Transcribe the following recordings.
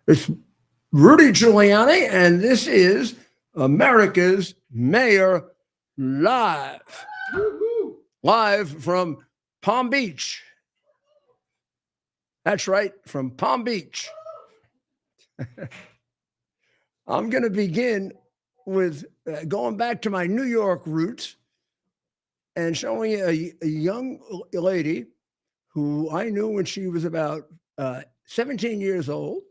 It's Rudy Giuliani, and this is America's Mayor Live. Live from Palm Beach. That's right, from Palm Beach. I'm going to begin with going back to my New York roots and showing you a young lady who I knew when she was about 17 years old.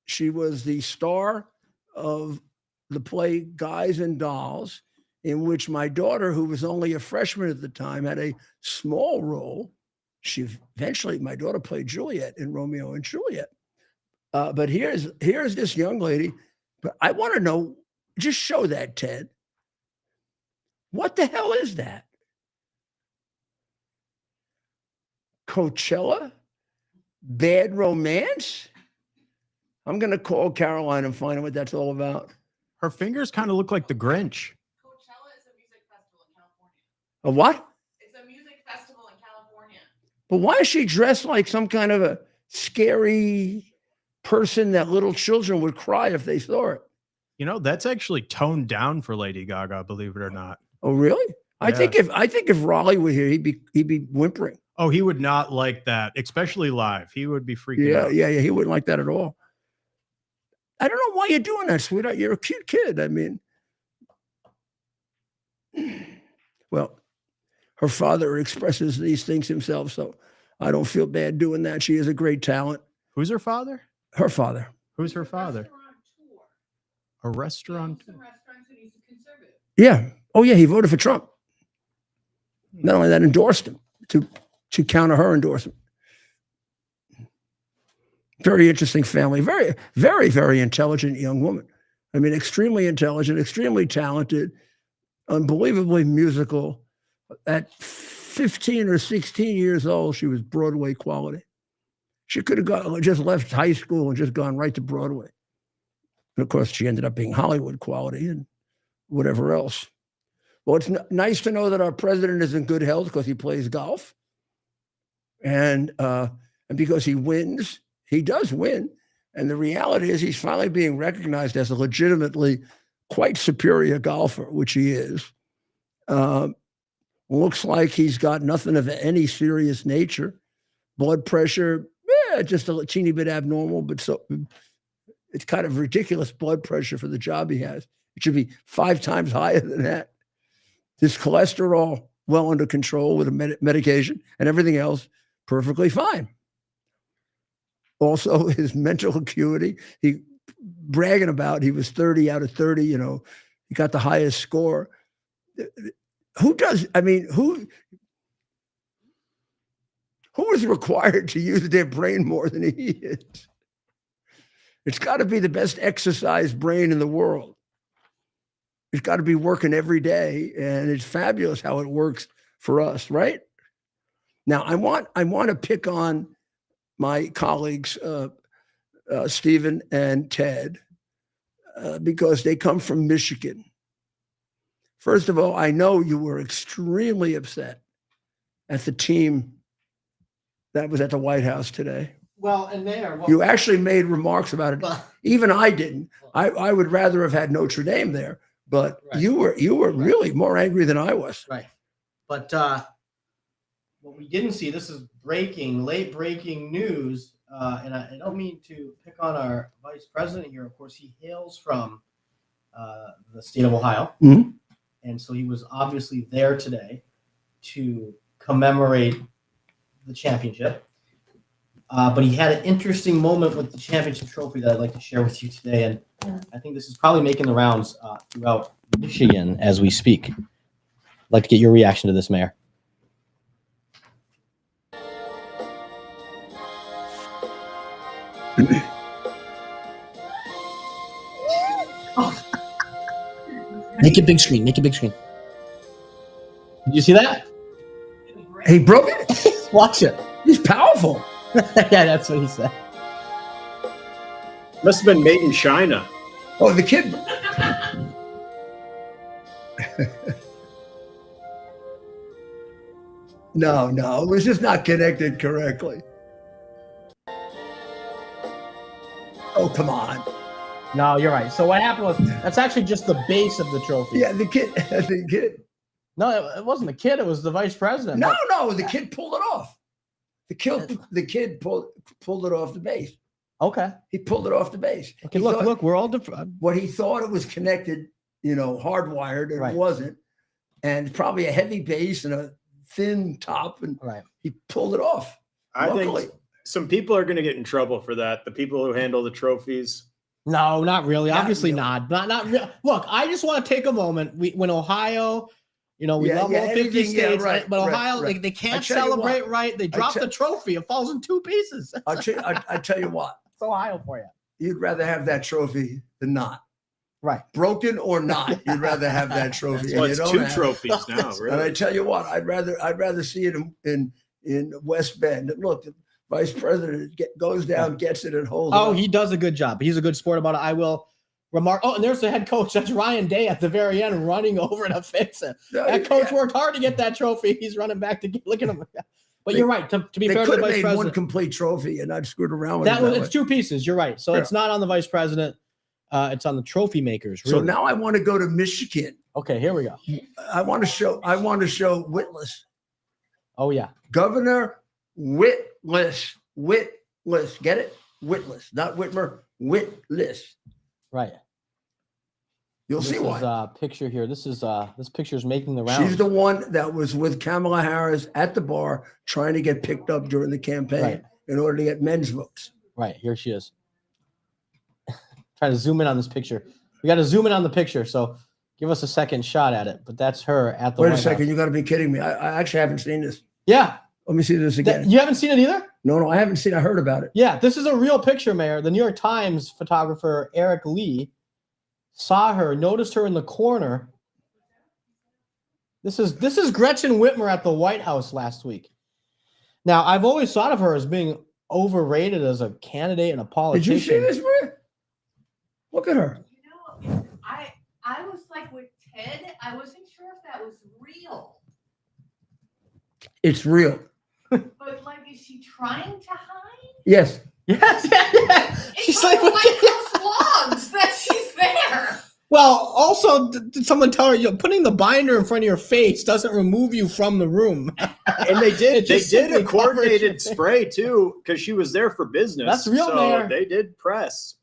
She was the star of the play Guys and Dolls, in which my daughter, who was only a freshman at the time, had a small role. My daughter played Juliet in Romeo and Juliet. But here's this young lady. But I want to know, just show that, Ted. What the hell is that? Coachella? Bad Romance? I'm going to call Caroline and find out what that's all about. Her fingers kind of look like the Grinch. Coachella is a music festival in California. A what? It's a music festival in California. But why is she dressed like some kind of a scary person that little children would cry if they saw it? You know, that's actually toned down for Lady Gaga, believe it or not. Oh, really? Yeah. I think if Raleigh were here, he'd be whimpering. Oh, he would not like that, especially live. He would be freaking out. Yeah. He wouldn't like that at all. I don't know why you're doing that, sweetheart. You're a cute kid. I mean, well, her father expresses these things himself, so I don't feel bad doing that. She is a great talent. Who's her father? Her father. Who's her father? A restaurant. Restaurants and he's a conservative. Yeah. Oh, yeah. He voted for Trump. Not only that, endorsed him to counter her endorsement. Very interesting family. Very, very, very intelligent young woman. I mean, extremely intelligent, extremely talented, unbelievably musical. At 15 or 16 years old, she was Broadway quality. She could have just left high school and just gone right to Broadway. And of course, she ended up being Hollywood quality and whatever else. Well, it's nice to know that our president is in good health because he plays golf. And because he wins, he does win. And the reality is he's finally being recognized as a legitimately quite superior golfer, which he is. Looks like he's got nothing of any serious nature. Blood pressure, just a teeny bit abnormal, but so it's kind of ridiculous blood pressure for the job he has. It should be 5 times higher than that. His cholesterol well under control with a medication, and everything else perfectly fine. Also, his mental acuity, he bragging about he was 30 out of 30, he got the highest score. Who is required to use their brain more than he is? It's got to be the best exercised brain in the world. It's got to be working every day, and it's fabulous how it works for us, right? Now, I want to pick on my colleagues, Stephen and Ted, because they come from Michigan. First of all, I know you were extremely upset at the team that was at the White House today. Well, and there. You actually made remarks about it. Even I didn't. I would rather have had Notre Dame there, but right. You were really more angry than I was. Right. But what we didn't see, this is late breaking news, and I don't mean to pick on our vice president here. Of course, he hails from the state of Ohio. Mm-hmm. And so he was obviously there today to commemorate the championship. But he had an interesting moment with the championship trophy that I'd like to share with you today. And I think this is probably making the rounds throughout Michigan as we speak. I'd like to get your reaction to this, Mayor. Make it big screen. Make it big screen. Did you see that? He broke it? Watch it. He's powerful. Yeah, that's what he said. Must have been made in China. Oh, the kid. No, it was just not connected correctly. Oh, come on. No, you're right. So what happened was that's actually just the base of the trophy. Yeah, the kid. No, it wasn't the kid. It was the vice president. No, the kid pulled it off. The kid pulled it off the base. Okay. He pulled it off the base. Okay. He Look, thought- we're all different. What he thought it was connected, hardwired, and Right. it wasn't. And probably a heavy base and a thin top, and Right. he pulled it off. I Luckily. think some people are going to get in trouble for that. The people who handle the trophies. No, not really. Not Obviously really. not real. Look, I just want to take a moment. When Ohio, we love all 50 anything, states, right, but right, Ohio, right. they can't I tell you celebrate what, right. They drop tell- the trophy. It falls in 2 pieces. I tell you what, It's Ohio for you. you'd rather have that trophy than not. Right. Broken or not, you'd rather have that trophy. Well, and it's you don't 2 have it. trophies now, And I really. tell you what, I'd rather see it in West Bend. And look, the vice president goes down, gets it, and holds it. Oh, up. he does a good job. He's a good sport about it. I will remark. Oh, and there's the head coach. That's Ryan Day at the very end running over to fix it. No, That coach yeah. worked hard to get that trophy. He's running back to look at him. But you're right. To be They fair to could the have vice made one president, complete trophy and not screwed around with that it. was that it's way. 2 pieces. You're right. So Yeah. it's not on the vice president. It's on the trophy makers. So Really. now I want to go to Michigan. Okay, here we go. I want to show Whitlis. Oh yeah. Governor Whitlis. Get it? Whitlis, not Whitmer. Whitlis. Right. You'll This see is why. a picture here. This picture is making the rounds. She's the one that was with Kamala Harris at the bar trying to get picked up during the campaign Right. in order to get men's votes. Right, here she is. Trying to zoom in on this picture. We got to zoom in on the picture, so give us a second shot at it. But that's her at the Wait White a second, House. you got to be kidding me. I actually haven't seen this. Yeah. Let me see this again. You haven't seen it either? No, I haven't seen. I heard about it. Yeah, this is a real picture, Mayor. The New York Times photographer Eric Lee saw her, noticed her in the corner. This is Gretchen Whitmer at the White House last week. Now, I've always thought of her as being overrated as a candidate and a Did politician. you see this, Maria? Look at her. I was like with Ted, I wasn't sure if that was real. It's real. But like, is she trying to hide? Yes. Yes, yeah. She's It's like, on the White House logs that she's there. well, also, did someone tell her putting the binder in front of your face doesn't remove you from the room? And they It did just a simply covers your coordinated face. spray too, because she was there for business. That's real, so Mayor. they did press.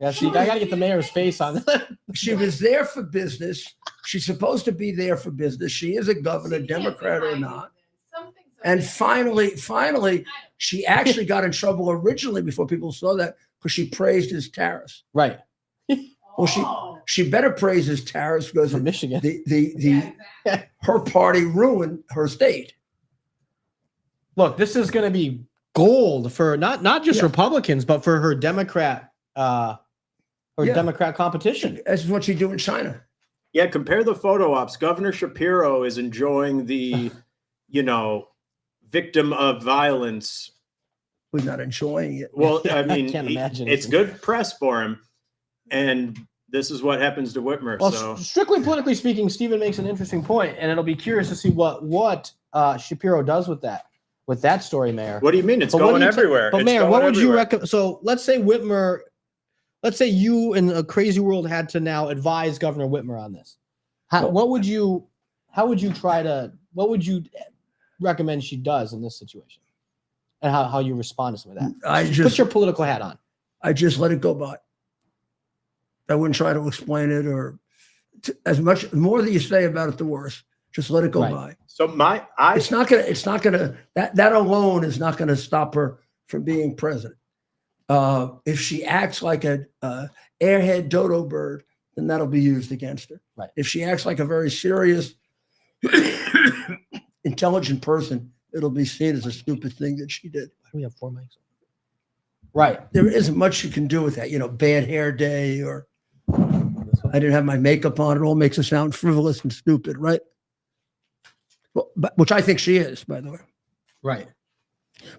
Yeah, see, I got to get the mayor's face on. She was there for business. She's supposed to be there for business. She is a governor, She can't Democrat or hide not. it. Some things are And different. finally, she actually got in trouble originally before people saw that because she praised his tariffs. Right, Well, Oh. she better praise his tariffs because from Michigan. Yeah, exactly. her party ruined her state. Look, this is going to be gold for not just Yeah. Republicans, but for her Democrat Yeah. Democrat competition. That's what you do in China. Yeah, compare the photo ops. Governor Shapiro is enjoying the, victim of violence. Who's not enjoying it? Well, I mean, can't imagine. it's good press for him. And this is what happens to Whitmer. Well, So strictly politically speaking, Stephen makes an interesting point, and it'll be curious to see what Shapiro does with that story, Mayor. what do you mean? It's But what going do you ta- everywhere. But It's Mayor, going what would you everywhere. recommend? So let's say Whitmer, let's say you in a crazy world had to now advise Governor Whitmer on this. What would you recommend she does in this situation? And how you respond to some of that? Put your political hat on. I just let it go by. I wouldn't try to explain it or as much more that you say about it, the worse. Just let it go Right. by. So It's not gonna that alone is not gonna stop her from being president. If she acts like a airhead dodo bird, then that'll be used against her. Right. If she acts like a very serious, intelligent person, it'll be seen as a stupid thing that she did. Why do we have 4 mics? Right. There isn't much you can do with that, bad hair day or I didn't have my makeup on. It all makes her sound frivolous and stupid, right? Well, which I think she is, by the way. Right.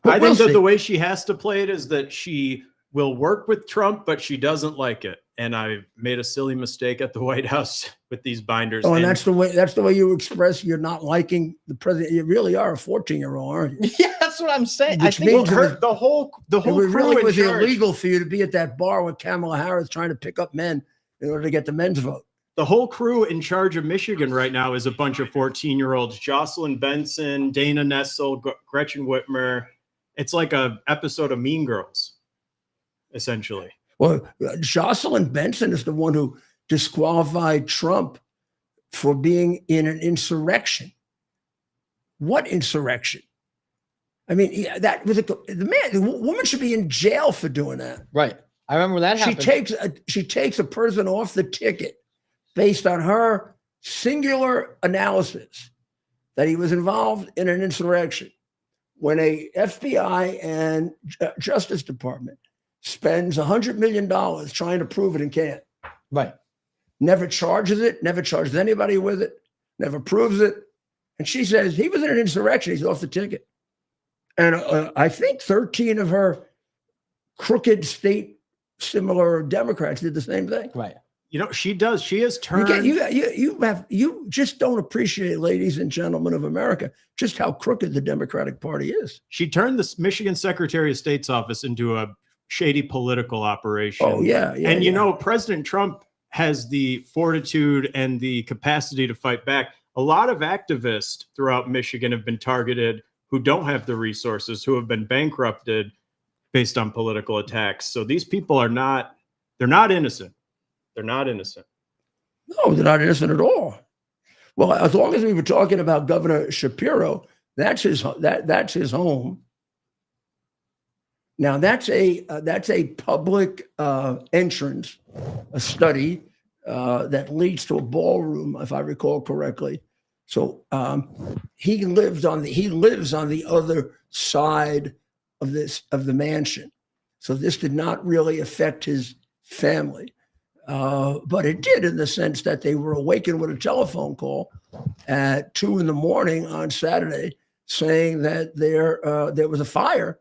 But I we'll think that see. the way she has to play it is that she will work with Trump, but she doesn't like it. and I made a silly mistake at the White House with these binders. Oh, and that's the way you express you're not liking the president. You really are a 14-year-old, aren't you? Yeah, that's what I'm saying. I Which think means Well, the whole It crew really in was charge. illegal for you to be at that bar with Kamala Harris trying to pick up men in order to get the men's vote. The whole crew in charge of Michigan right now is a bunch of 14-year-olds: Jocelyn Benson, Dana Nessel, Gretchen Whitmer. It's like a episode of Mean Girls, essentially. Well, Jocelyn Benson is the one who disqualified Trump for being in an insurrection. What insurrection? I mean, that was the woman should be in jail for doing that. right. I remember that happened. She takes a person off the ticket based on her singular analysis that he was involved in an insurrection. When a FBI and Justice Department spends $100 million trying to prove it and can't, Right. never charges it, never charges anybody with it, never proves it, and she says he was in an insurrection, he's off the ticket. And I think 13 of her crooked state similar Democrats did the same thing. Right. You know, she does. She has turned. You just don't appreciate, ladies and gentlemen of America, just how crooked the Democratic Party is. She turned the Michigan Secretary of State's office into a shady political operation. Oh yeah, yeah. And you yeah. know, President Trump has the fortitude and the capacity to fight back. A lot of activists throughout Michigan have been targeted who don't have the resources, who have been bankrupted based on political attacks. So these people are not, they're not innocent. They're not innocent. No, they're not innocent at all. Well, as long as we were talking about Governor Shapiro, that's his home. Now that's a public entrance, a study that leads to a ballroom, if I recall correctly. So he lives on the other side of the mansion. So this did not really affect his family. But it did, in the sense that they were awakened with a telephone call at 2 a.m. on Saturday saying that there was a fire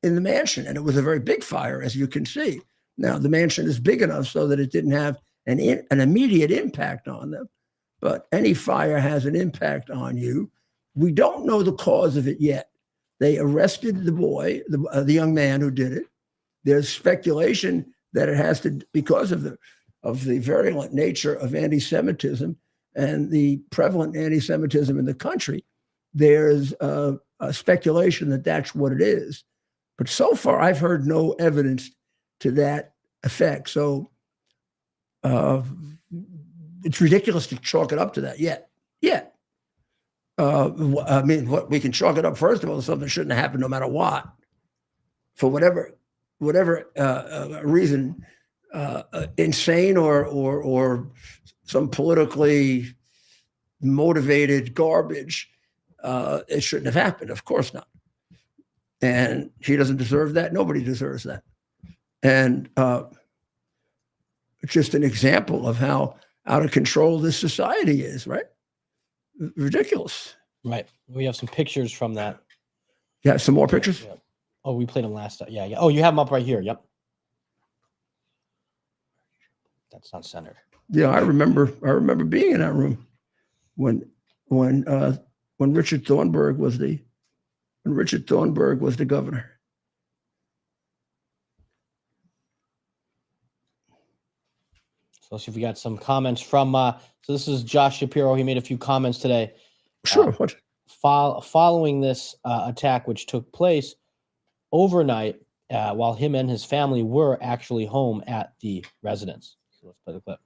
in the mansion, and it was a very big fire, as you can see. Now, the mansion is big enough so that it didn't have an immediate impact on them, but any fire has an impact on you. We don't know the cause of it yet. They arrested the boy, the young man who did it. There's speculation that it has to, because of the virulent nature of anti-Semitism and the prevalent anti-Semitism in the country, there's a speculation that that's what it is. But so far, I've heard no evidence to that effect. So it's ridiculous to chalk it up to that yet. I mean, what we can chalk it up, first of all, to something that shouldn't have happened no matter what, for whatever reason, insane or some politically motivated garbage, it shouldn't have happened. Of course not. And he doesn't deserve that. Nobody deserves that. And it's just an example of how out of control this society is, right? Ridiculous. Right. We have some pictures from that. You have some more pictures? Yeah. Oh, we played them last time. Yeah. Oh, you have them up right here. Yep. That's not centered. Yeah, I remember being in that room when Richard Thornburg was the governor. So let's see if we got some comments from. So this is Josh Shapiro. He made a few comments today. Sure. What? Following this attack, which took place overnight, while him and his family were actually home at the residence. So let's play the clip.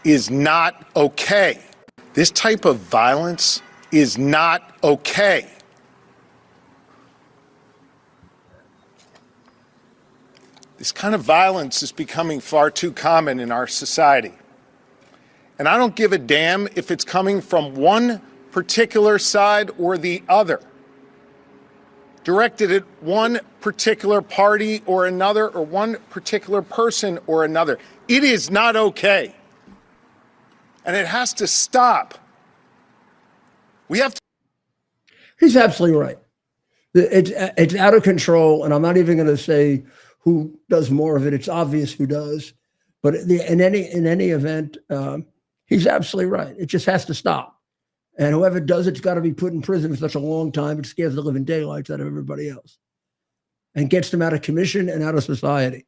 Is not okay. This type of violence is not okay. This kind of violence is becoming far too common in our society. And I don't give a damn if it's coming from one particular side or the other, directed at one particular party or another, or one particular person or another. It is not okay. And it has to stop. We have to. He's absolutely right. It's out of control, and I'm not even going to say who does more of it. It's obvious who does. But in any event, he's absolutely right. It just has to stop. And whoever does it's got to be put in prison for such a long time. It scares the living daylights out of everybody else, and gets them out of commission and out of society.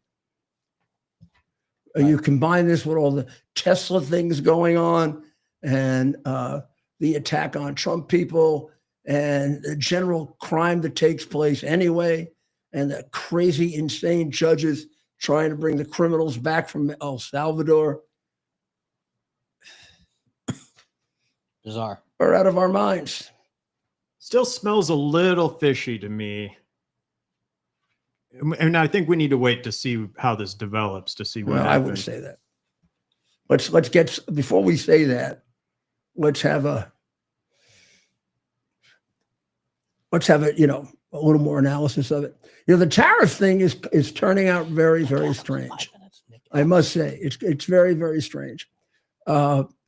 You combine this with all the Tesla things going on, and the attack on Trump people, and the general crime that takes place anyway, and the crazy, insane judges trying to bring the criminals back from El Salvador. Bizarre. We're out of our minds. Still smells a little fishy to me. And I think we need to wait to see how this develops to see what No, I happens. wouldn't say that. Let's get, before we say that, let's have a a little more analysis of it. The tariff thing is turning out very, very strange. I must say it's very, very strange.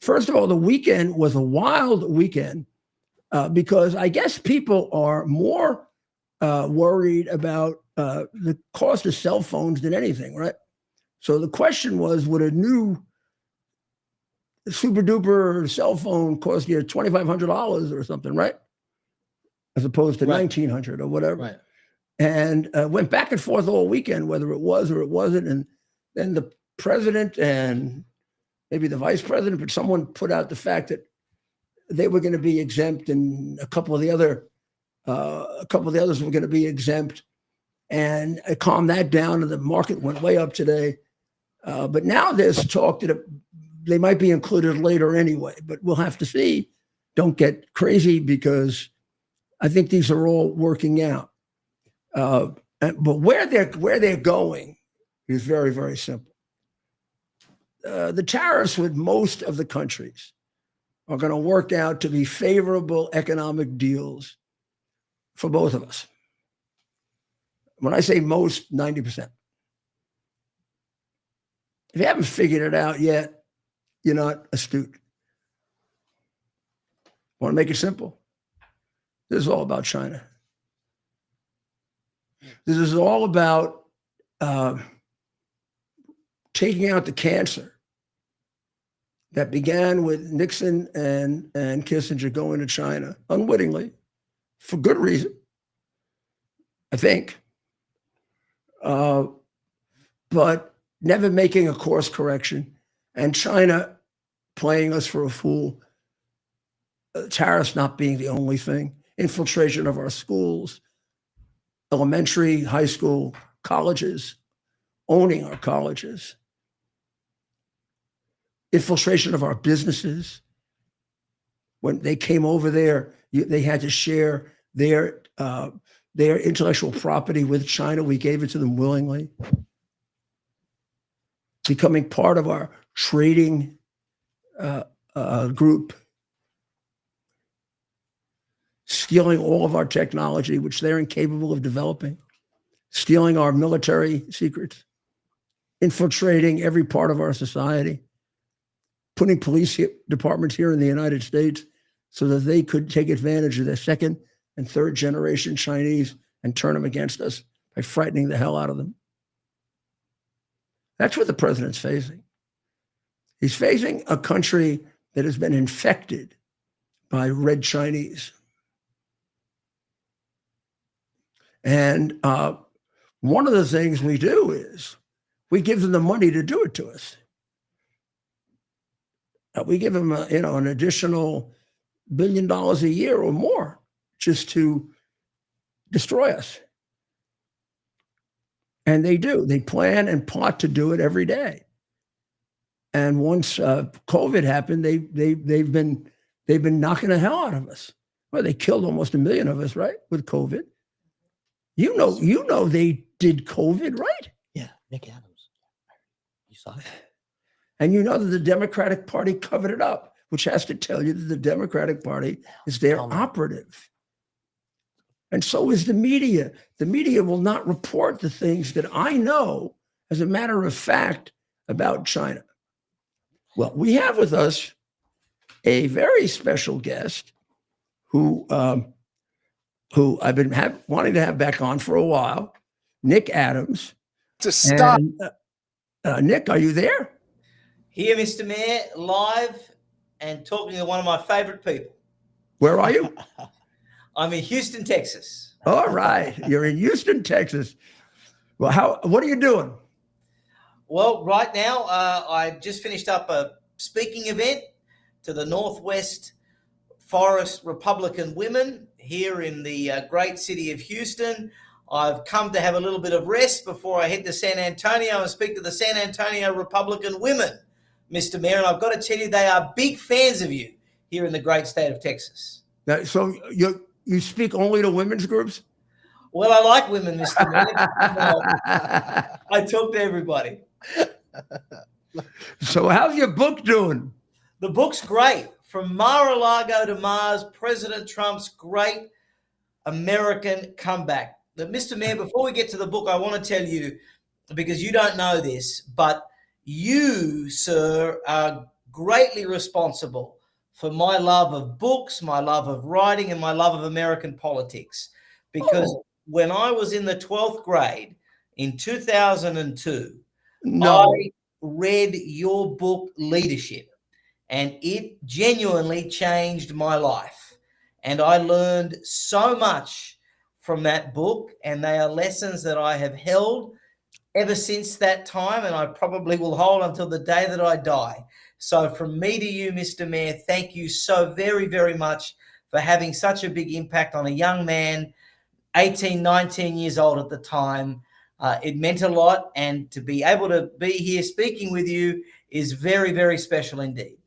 First of all, the weekend was a wild weekend because I guess people are more worried about the cost of cell phones than anything, right? So the question was, would a new super duper cell phone cost you $2,500 or something, right? As opposed to $1,900 or whatever. Right. And went back and forth all weekend, whether it was or it wasn't. And then the president and maybe the vice president, but someone put out the fact that they were going to be exempt, and a couple of the others were going to be exempt. And I calmed that down, and the market went way up today. But now there's talk that they might be included later anyway, but we'll have to see. Don't get crazy, because I think these are all working out. But where they're going is very, very simple. The tariffs with most of the countries are going to work out to be favorable economic deals for both of us. When I say most, 90%. If you haven't figured it out yet, you're not astute. Want to make it simple? This is all about China. This is all about taking out the cancer that began with Nixon and Kissinger going to China unwittingly, for good reason, I think, but never making a course correction, and China playing us for a fool. Tariffs not being the only thing, infiltration of our schools, elementary, high school, colleges, owning our colleges, infiltration of our businesses. When they came over there, they had to share their intellectual property with China. We gave it to them willingly. Becoming part of our trading group, stealing all of our technology, which they're incapable of developing, stealing our military secrets, infiltrating every part of our society, putting police departments here in the United States so that they could take advantage of the second and third generation Chinese and turn them against us by frightening the hell out of them. That's what the president's facing. He's facing a country that has been infected by red Chinese. And one of the things we do is we give them the money to do it to us. We give them an additional $1 billion a year or more just to destroy us. And they do. They plan and plot to do it every day. And once COVID happened, they've been knocking the hell out of us. Well, they killed almost 1 million of us, right, with COVID. You know they did COVID, right? Yeah, Nick Adams. You saw it. And you know that the Democratic Party covered it up, which has to tell you that the Democratic Party is their operative. And so is the media. The media will not report the things that I know, as a matter of fact, about China. Well, we have with us a very special guest who who I've been wanting to have back on for a while, Nick Adams. To stop. And, Nick, are you there? Here, Mr. Mayor, live and talking to one of my favorite people. Where are you? I'm in Houston, Texas. All right. You're in Houston, Texas. Well, what are you doing? Well, right now, I just finished up a speaking event to the Northwest Forest Republican women here in the great city of Houston. I've come to have a little bit of rest before I head to San Antonio and speak to the San Antonio Republican women, Mr. Mayor. And I've got to tell you, they are big fans of you here in the great state of Texas. Now, so you speak only to women's groups? Well, I like women, Mr. Mayor. I talk to everybody. So how's your book doing? The book's great. From Mar-a-Lago to Mars, President Trump's great American comeback. But Mr. Mayor, before we get to the book, I want to tell you, because you don't know this, but you, sir, are greatly responsible for my love of books, my love of writing, and my love of American politics. Because when I was in the 12th grade in 2002, I read your book, Leadership, and it genuinely changed my life. And I learned so much from that book, and they are lessons that I have held ever since that time, and I probably will hold until the day that I die. So from me to you, Mr. Mayor, thank you so very, very much for having such a big impact on a young man, 18, 19 years old at the time. It meant a lot, and to be able to be here speaking with you is very, very special indeed.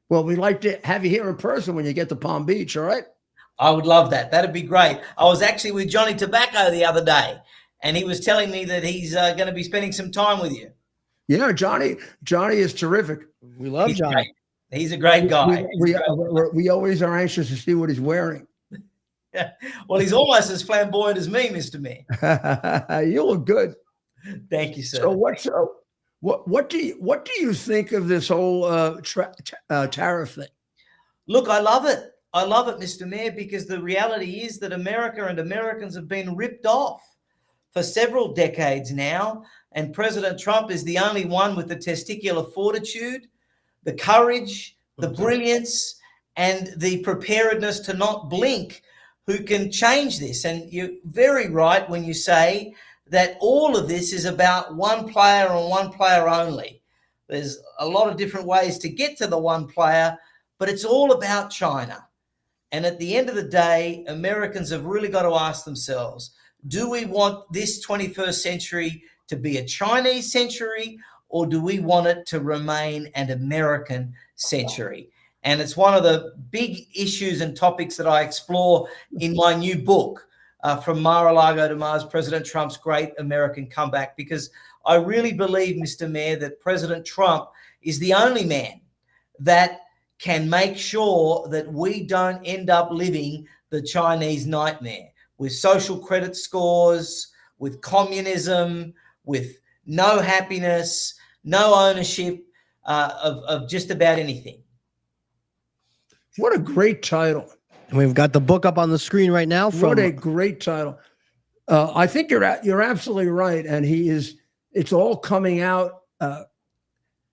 Well, we'd like to have you here in person when you get to Palm Beach, all right? I would love that. That'd be great. I was actually with Johnny Tobacco the other day, and he was telling me that he's going to be spending some time with you. Yeah, Johnny is terrific. We love He's Johnny. great. He's a great guy. We always are anxious to see what he's wearing. Well, he's almost as flamboyant as me, Mr. Mayor. You look good. Thank you, sir. So what do you think of this whole tariff thing? Look, I love it. I love it, Mr. Mayor, because the reality is that America and Americans have been ripped off for several decades now, and President Trump is the only one with the testicular fortitude, the courage, the brilliance, and the preparedness to not blink who can change this. And you're very right when you say that all of this is about one player and one player only. There's a lot of different ways to get to the one player, but it's all about China. And at the end of the day, Americans have really got to ask themselves, do we want this 21st century to be a Chinese century, or do we want it to remain an American century? And it's one of the big issues and topics that I explore in my new book, From Mar-a-Lago to Mars, President Trump's Great American Comeback, because I really believe, Mr. Mayor, that President Trump is the only man that can make sure that we don't end up living the Chinese nightmare with social credit scores, with communism, with no happiness, no ownership of just about anything. What a great title. And we've got the book up on the screen right now. What a great title. I think you're absolutely right. And it's all coming out.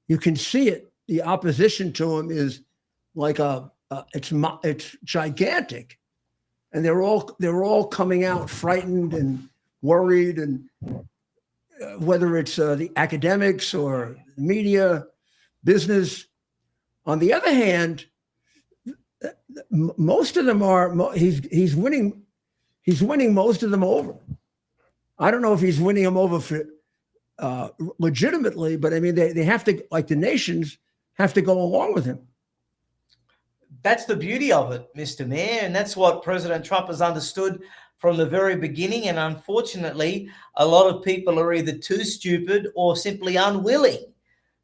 You can see it. The opposition to him is like it's gigantic. And they're all coming out frightened and worried, and whether it's the academics or media, business. On the other hand, most of them are he's winning most of them over. I don't know if he's winning them over for legitimately, but I mean they have to, like the nations have to go along with him. That's the beauty of it, Mr. Mayor, and that's what President Trump has understood from the very beginning. And unfortunately, a lot of people are either too stupid or simply unwilling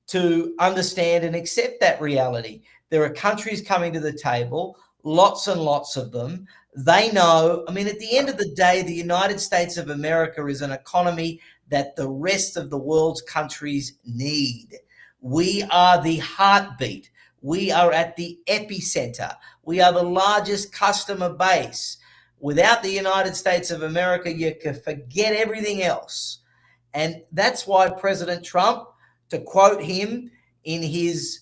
to understand and accept that reality. There are countries coming to the table, lots and lots of them. They know, I mean, at the end of the day, the United States of America is an economy that the rest of the world's countries need. We are the heartbeat. We are at the epicenter. We are the largest customer base. Without the United States of America, you can forget everything else. And that's why President Trump, to quote him in his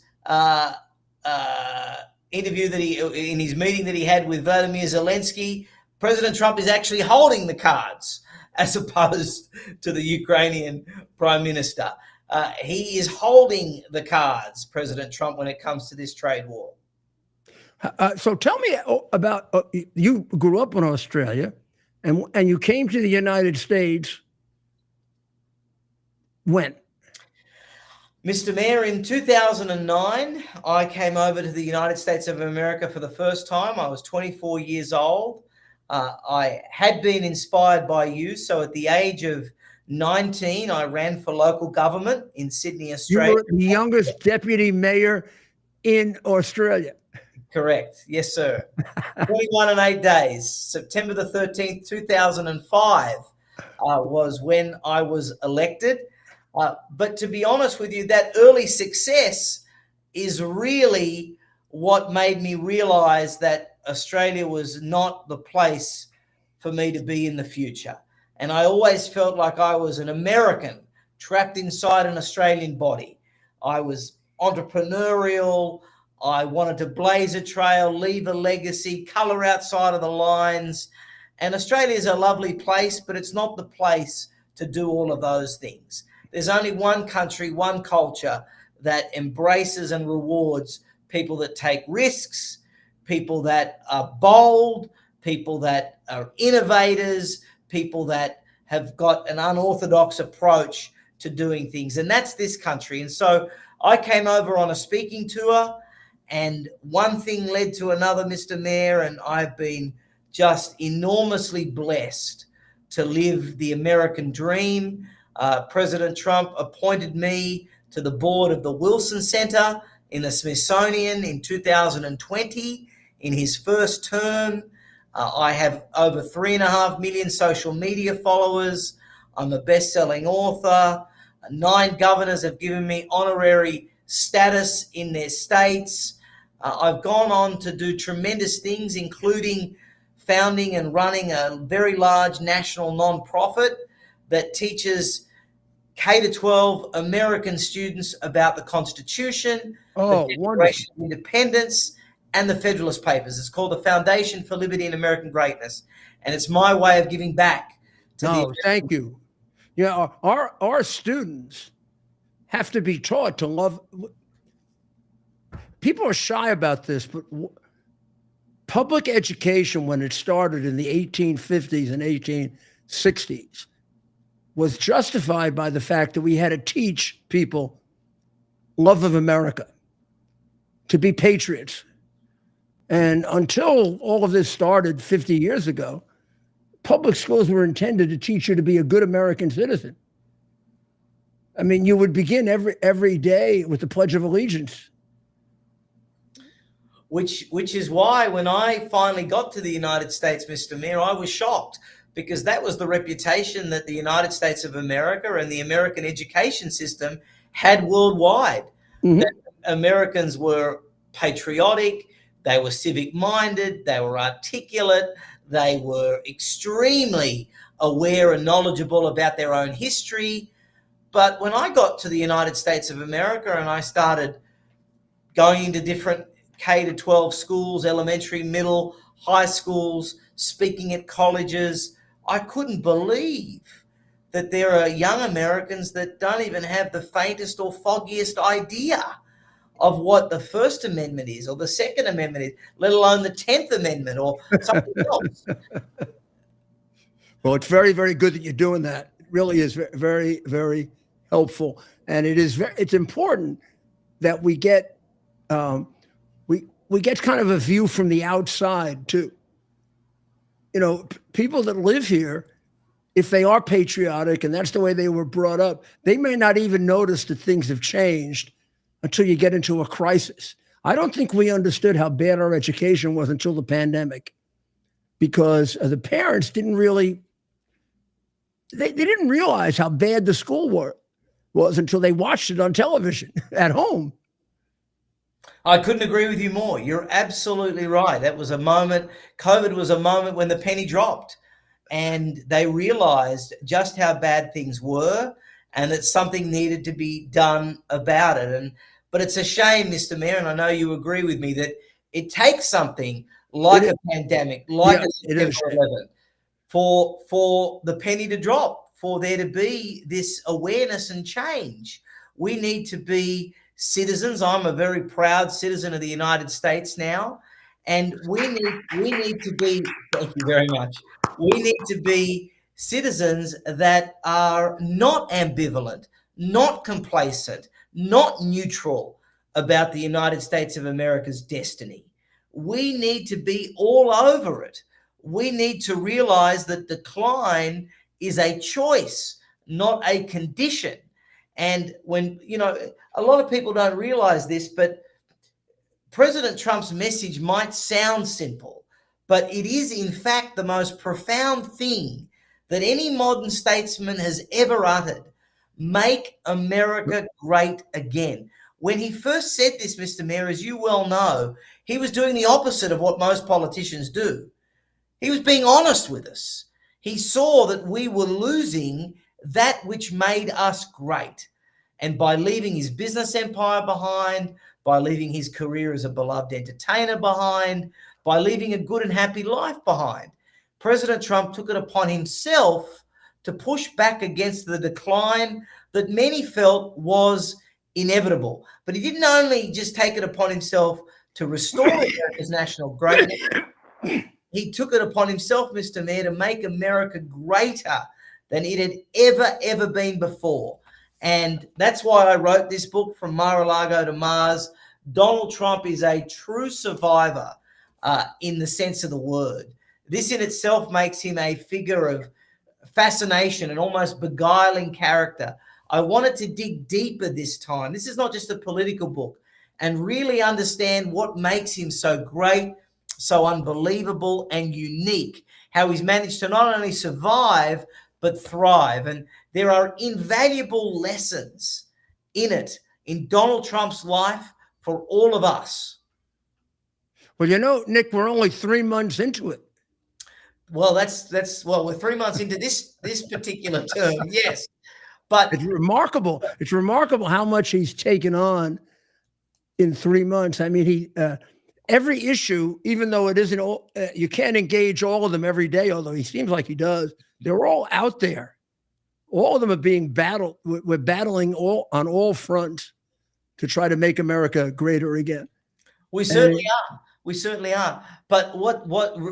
interview in his meeting that he had with Vladimir Zelensky, President Trump is actually holding the cards as opposed to the Ukrainian Prime Minister. He is holding the cards, President Trump, when it comes to this trade war. So tell me about you grew up in Australia, and you came to the United States when? Mr. Mayor, in 2009, I came over to the United States of America for the first time. I was 24 years old. I had been inspired by you. So at the age of 19, I ran for local government in Sydney, Australia. You were the youngest deputy mayor in Australia. Correct. Yes, sir. 21 and 8 days. September the 13th, 2005 was when I was elected. But to be honest with you, that early success is really what made me realize that Australia was not the place for me to be in the future. And I always felt like I was an American trapped inside an Australian body. I was entrepreneurial. I wanted to blaze a trail, leave a legacy, color outside of the lines. And Australia is a lovely place, but it's not the place to do all of those things. There's only one country, one culture that embraces and rewards people that take risks, people that are bold, people that are innovators, people that have got an unorthodox approach to doing things. And that's this country. And so I came over on a speaking tour, and one thing led to another, Mr. Mayor, and I've been just enormously blessed to live the American dream. President Trump appointed me to the board of the Wilson Center in the Smithsonian in 2020 in his first term. I have over 3.5 million social media followers. I'm a best-selling author. 9 governors have given me honorary status in their states. I've gone on to do tremendous things, including founding and running a very large national nonprofit that teaches K-12 American students about the Constitution, the Declaration of Independence, and the Federalist Papers. It's called the Foundation for Liberty and American Greatness, and it's my way of giving back to the. Thank you. Yeah, our students have to be taught to love. People are shy about this, but public education, when it started in the 1850s and 1860s, was justified by the fact that we had to teach people love of America, to be patriots. And until all of this started 50 years ago, public schools were intended to teach you to be a good American citizen. I mean, you would begin every day with the Pledge of Allegiance. Which is why when I finally got to the United States, Mr. Mayor, I was shocked, because that was the reputation that the United States of America and the American education system had worldwide. Mm-hmm. That Americans were patriotic, they were civic-minded, they were articulate, they were extremely aware and knowledgeable about their own history. But when I got to the United States of America and I started going into different K-12 schools, elementary, middle, high schools, speaking at colleges, I couldn't believe that there are young Americans that don't even have the faintest or foggiest idea of what the First Amendment is or the Second Amendment is, let alone the 10th Amendment or something else. Well, it's very, very good that you're doing that. It really is very, very helpful. And it's important that we get we get kind of a view from the outside too. You know, people that live here, if they are patriotic and that's the way they were brought up, they may not even notice that things have changed until you get into a crisis. I don't think we understood how bad our education was until the pandemic, because the parents didn't really, they didn't realize how bad the school was until they watched it on television at home. I couldn't agree with you more. You're absolutely right. That was a moment, COVID was a moment when the penny dropped and they realized just how bad things were and that something needed to be done about it. But it's a shame, Mr. Mayor, and I know you agree with me, that it takes something like a pandemic, like Yeah, a it is. September 11th, for the penny to drop, for there to be this awareness and change. We need to be citizens. I'm a very proud citizen of the United States now, and we need to be. Thank you very much. We need to be citizens that are not ambivalent, not complacent, not neutral about the United States of America's destiny. We need to be all over it. We need to realize that decline is a choice, not a condition. And when, a lot of people don't realize this, but President Trump's message might sound simple, but it is in fact the most profound thing that any modern statesman has ever uttered. Make America great again. When he first said this, Mr. Mayor, as you well know, he was doing the opposite of what most politicians do. He was being honest with us. He saw that we were losing that which made us great. And by leaving his business empire behind, by leaving his career as a beloved entertainer behind, by leaving a good and happy life behind, President Trump took it upon himself to push back against the decline that many felt was inevitable. But he didn't only just take it upon himself to restore America's national greatness, he took it upon himself, Mr. Mayor, to make America greater than it had ever been before. And that's why I wrote this book, From Mar-a-Lago to Mars. Donald Trump is a true survivor in the sense of the word. This in itself makes him a figure of fascination and almost beguiling character. I wanted to dig deeper this time. This is not just a political book, and really understand what makes him so great, so unbelievable and unique, how he's managed to not only survive, but thrive. And there are invaluable lessons in it, in Donald Trump's life, for all of us. Well, Nick, we're only 3 months into it. Well, we're 3 months into this particular term, yes. But it's remarkable. It's remarkable how much he's taken on in 3 months. I mean, every issue, even though it isn't all, you can't engage all of them every day, although he seems like he does. They're all out there. All of them are being battled. We're battling on all fronts to try to make America greater again. We certainly are. We certainly are. But what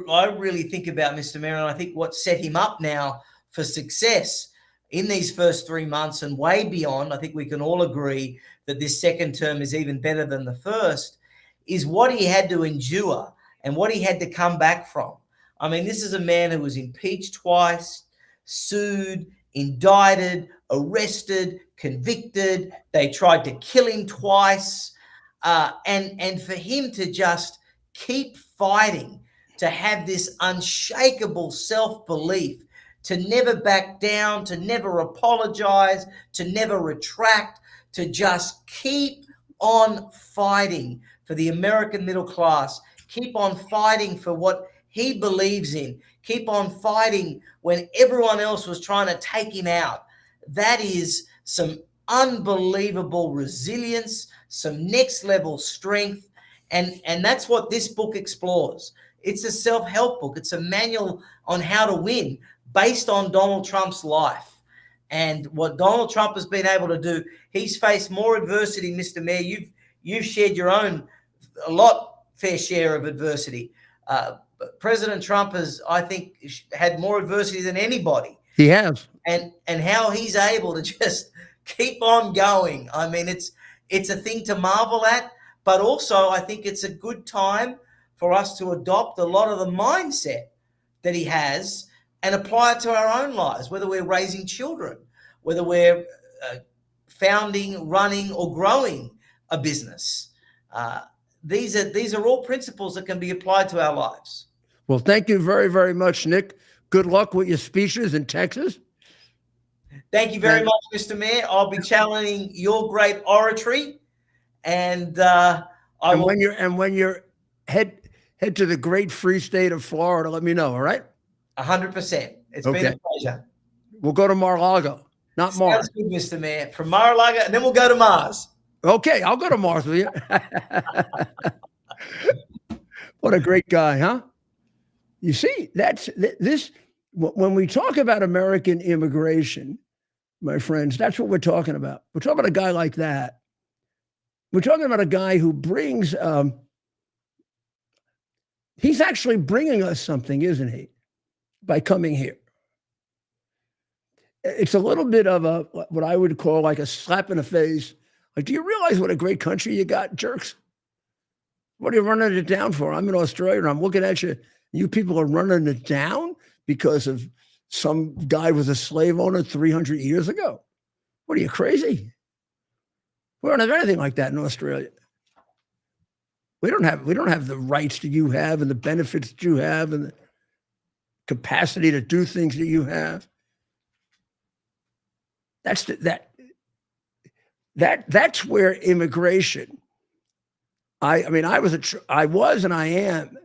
I really think about, Mr. Mayor, and I think what set him up now for success in these first 3 months and way beyond, I think we can all agree that this second term is even better than the first, is what he had to endure and what he had to come back from. I mean, this is a man who was impeached twice, sued, indicted, arrested, convicted. They tried to kill him twice. And for him to just keep fighting, to have this unshakable self-belief, to never back down, to never apologize, to never retract, to just keep on fighting for the American middle class, keep on fighting for what he believes in, keep on fighting when everyone else was trying to take him out. That is some unbelievable resilience, some next level strength. And that's what this book explores. It's a self-help book. It's a manual on how to win based on Donald Trump's life. And what Donald Trump has been able to do, he's faced more adversity, Mr. Mayor. You've shared your own fair share of adversity. President Trump has, I think, had more adversity than anybody. He has. And how he's able to just keep on going. I mean, it's a thing to marvel at, but also I think it's a good time for us to adopt a lot of the mindset that he has and apply it to our own lives, whether we're raising children, whether we're founding, running, or growing a business. These are all principles that can be applied to our lives. Well, thank you very, very much, Nick. Good luck with your speeches in Texas. Thank you very much, Mr. Mayor. I'll be channeling your great oratory, and I And will when you're head to the great free state of Florida, let me know. All right. 100%. It's been a Okay. pleasure. We'll go to Mar-a-Lago, not Mars. Sounds good, Mr. Mayor. From Mar-a-Lago, and then we'll go to Mars. Okay, I'll go to Mars with you. What a great guy, huh? You see, this. When we talk about American immigration, my friends, that's what we're talking about. We're talking about a guy like that. We're talking about a guy who brings. He's actually bringing us something, isn't he? By coming here. It's a little bit of a what I would call like a slap in the face. Like, do you realize what a great country you got, jerks? What are you running it down for? I'm in Australia and I'm looking at you. You people are running it down because of some guy was a slave owner 300 years ago. What are you, crazy? We don't have anything like that in Australia. We don't have the rights that you have and the benefits that you have and the capacity to do things that you have. That's that's where immigration. I mean, I was and I am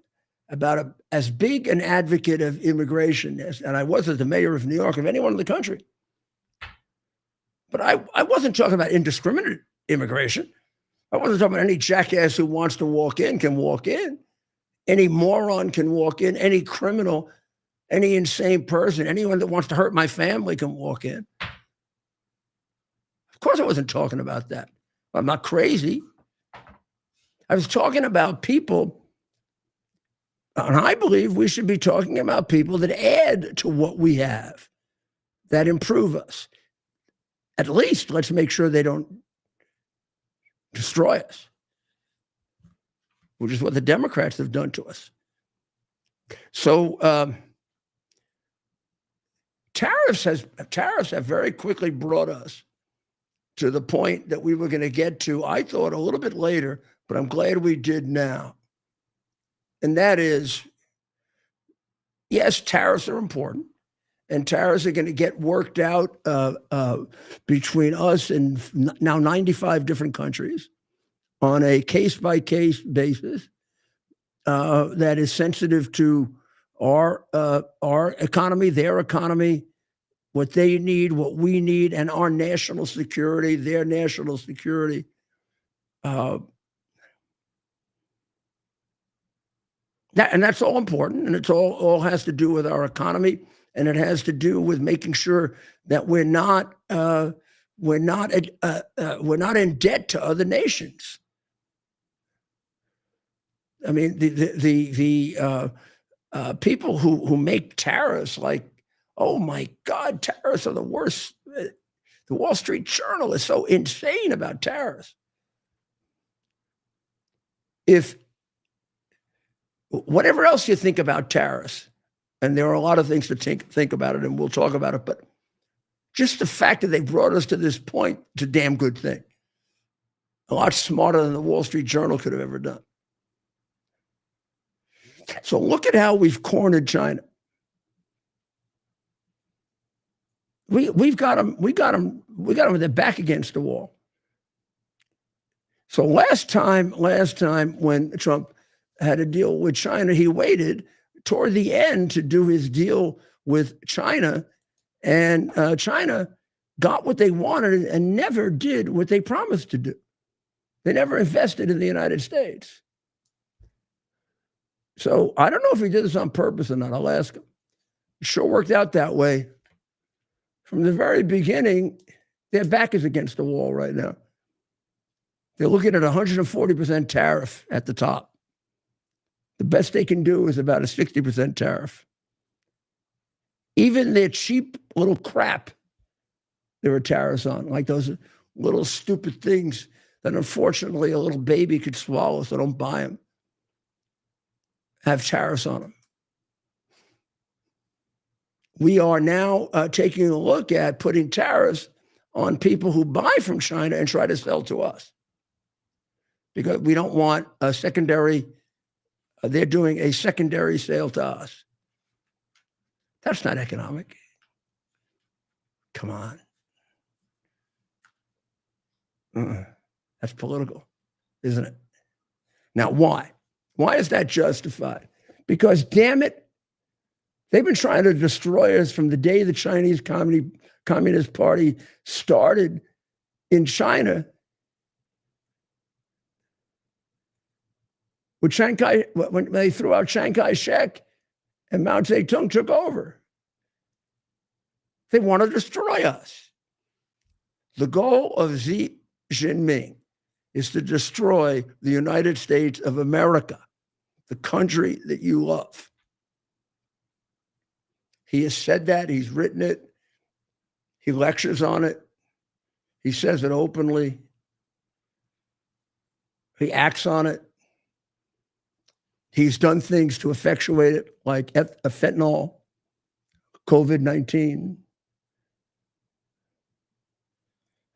about as big an advocate of immigration and I was as the mayor of New York of anyone in the country. But I wasn't talking about indiscriminate immigration. I wasn't talking about any jackass who wants to walk in can walk in. Any moron can walk in. Any criminal, any insane person, anyone that wants to hurt my family can walk in. Of course, I wasn't talking about that. I'm not crazy. I was talking about people, and I believe we should be talking about people that add to what we have, that improve us. At least let's make sure they don't destroy us, which is what the Democrats have done to us. So tariffs have very quickly brought us to the point that we were going to get to, I thought, a little bit later, but I'm glad we did now. And that is, yes, tariffs are important, and tariffs are going to get worked out between us and now 95 different countries on a case-by-case basis that is sensitive to our economy, their economy, what they need, what we need, and our national security, their national security. That's all important, and it's all has to do with our economy, and it has to do with making sure that we're not in debt to other nations. I mean, the people who make tariffs, like, oh my God, tariffs are the worst. The Wall Street Journal is so insane about tariffs. If whatever else you think about tariffs, and there are a lot of things to think about it, and we'll talk about it, but just the fact that they brought us to this point, it's a damn good thing. A lot smarter than the Wall Street Journal could have ever done. So look at how we've cornered China. We've got them with their back against the wall. So last time when Trump had a deal with China, he waited toward the end to do his deal with China, and China got what they wanted and never did what they promised to do. They never invested in the United States. So I don't know if he did this on purpose or not. I'll ask him. It sure worked out that way. From the very beginning, their back is against the wall right now. They're looking at 140% tariff at the top. The best they can do is about a 60% tariff. Even their cheap little crap, there are tariffs on, like those little stupid things that unfortunately a little baby could swallow, so don't buy them. Have tariffs on them. We are now taking a look at putting tariffs on people who buy from China and try to sell to us, because we don't want a secondary, they're doing a secondary sale to us. That's not economic. Come on. That's political, isn't it? Now, why? Why is that justified? Because, damn it, they've been trying to destroy us from the day the Chinese Communist Party started in China. When they threw out Chiang Kai-shek and Mao Zedong took over. They want to destroy us. The goal of Xi Jinping is to destroy the United States of America, the country that you love. He has said that, he's written it, he lectures on it, he says it openly, he acts on it. He's done things to effectuate it, like fentanyl, COVID-19.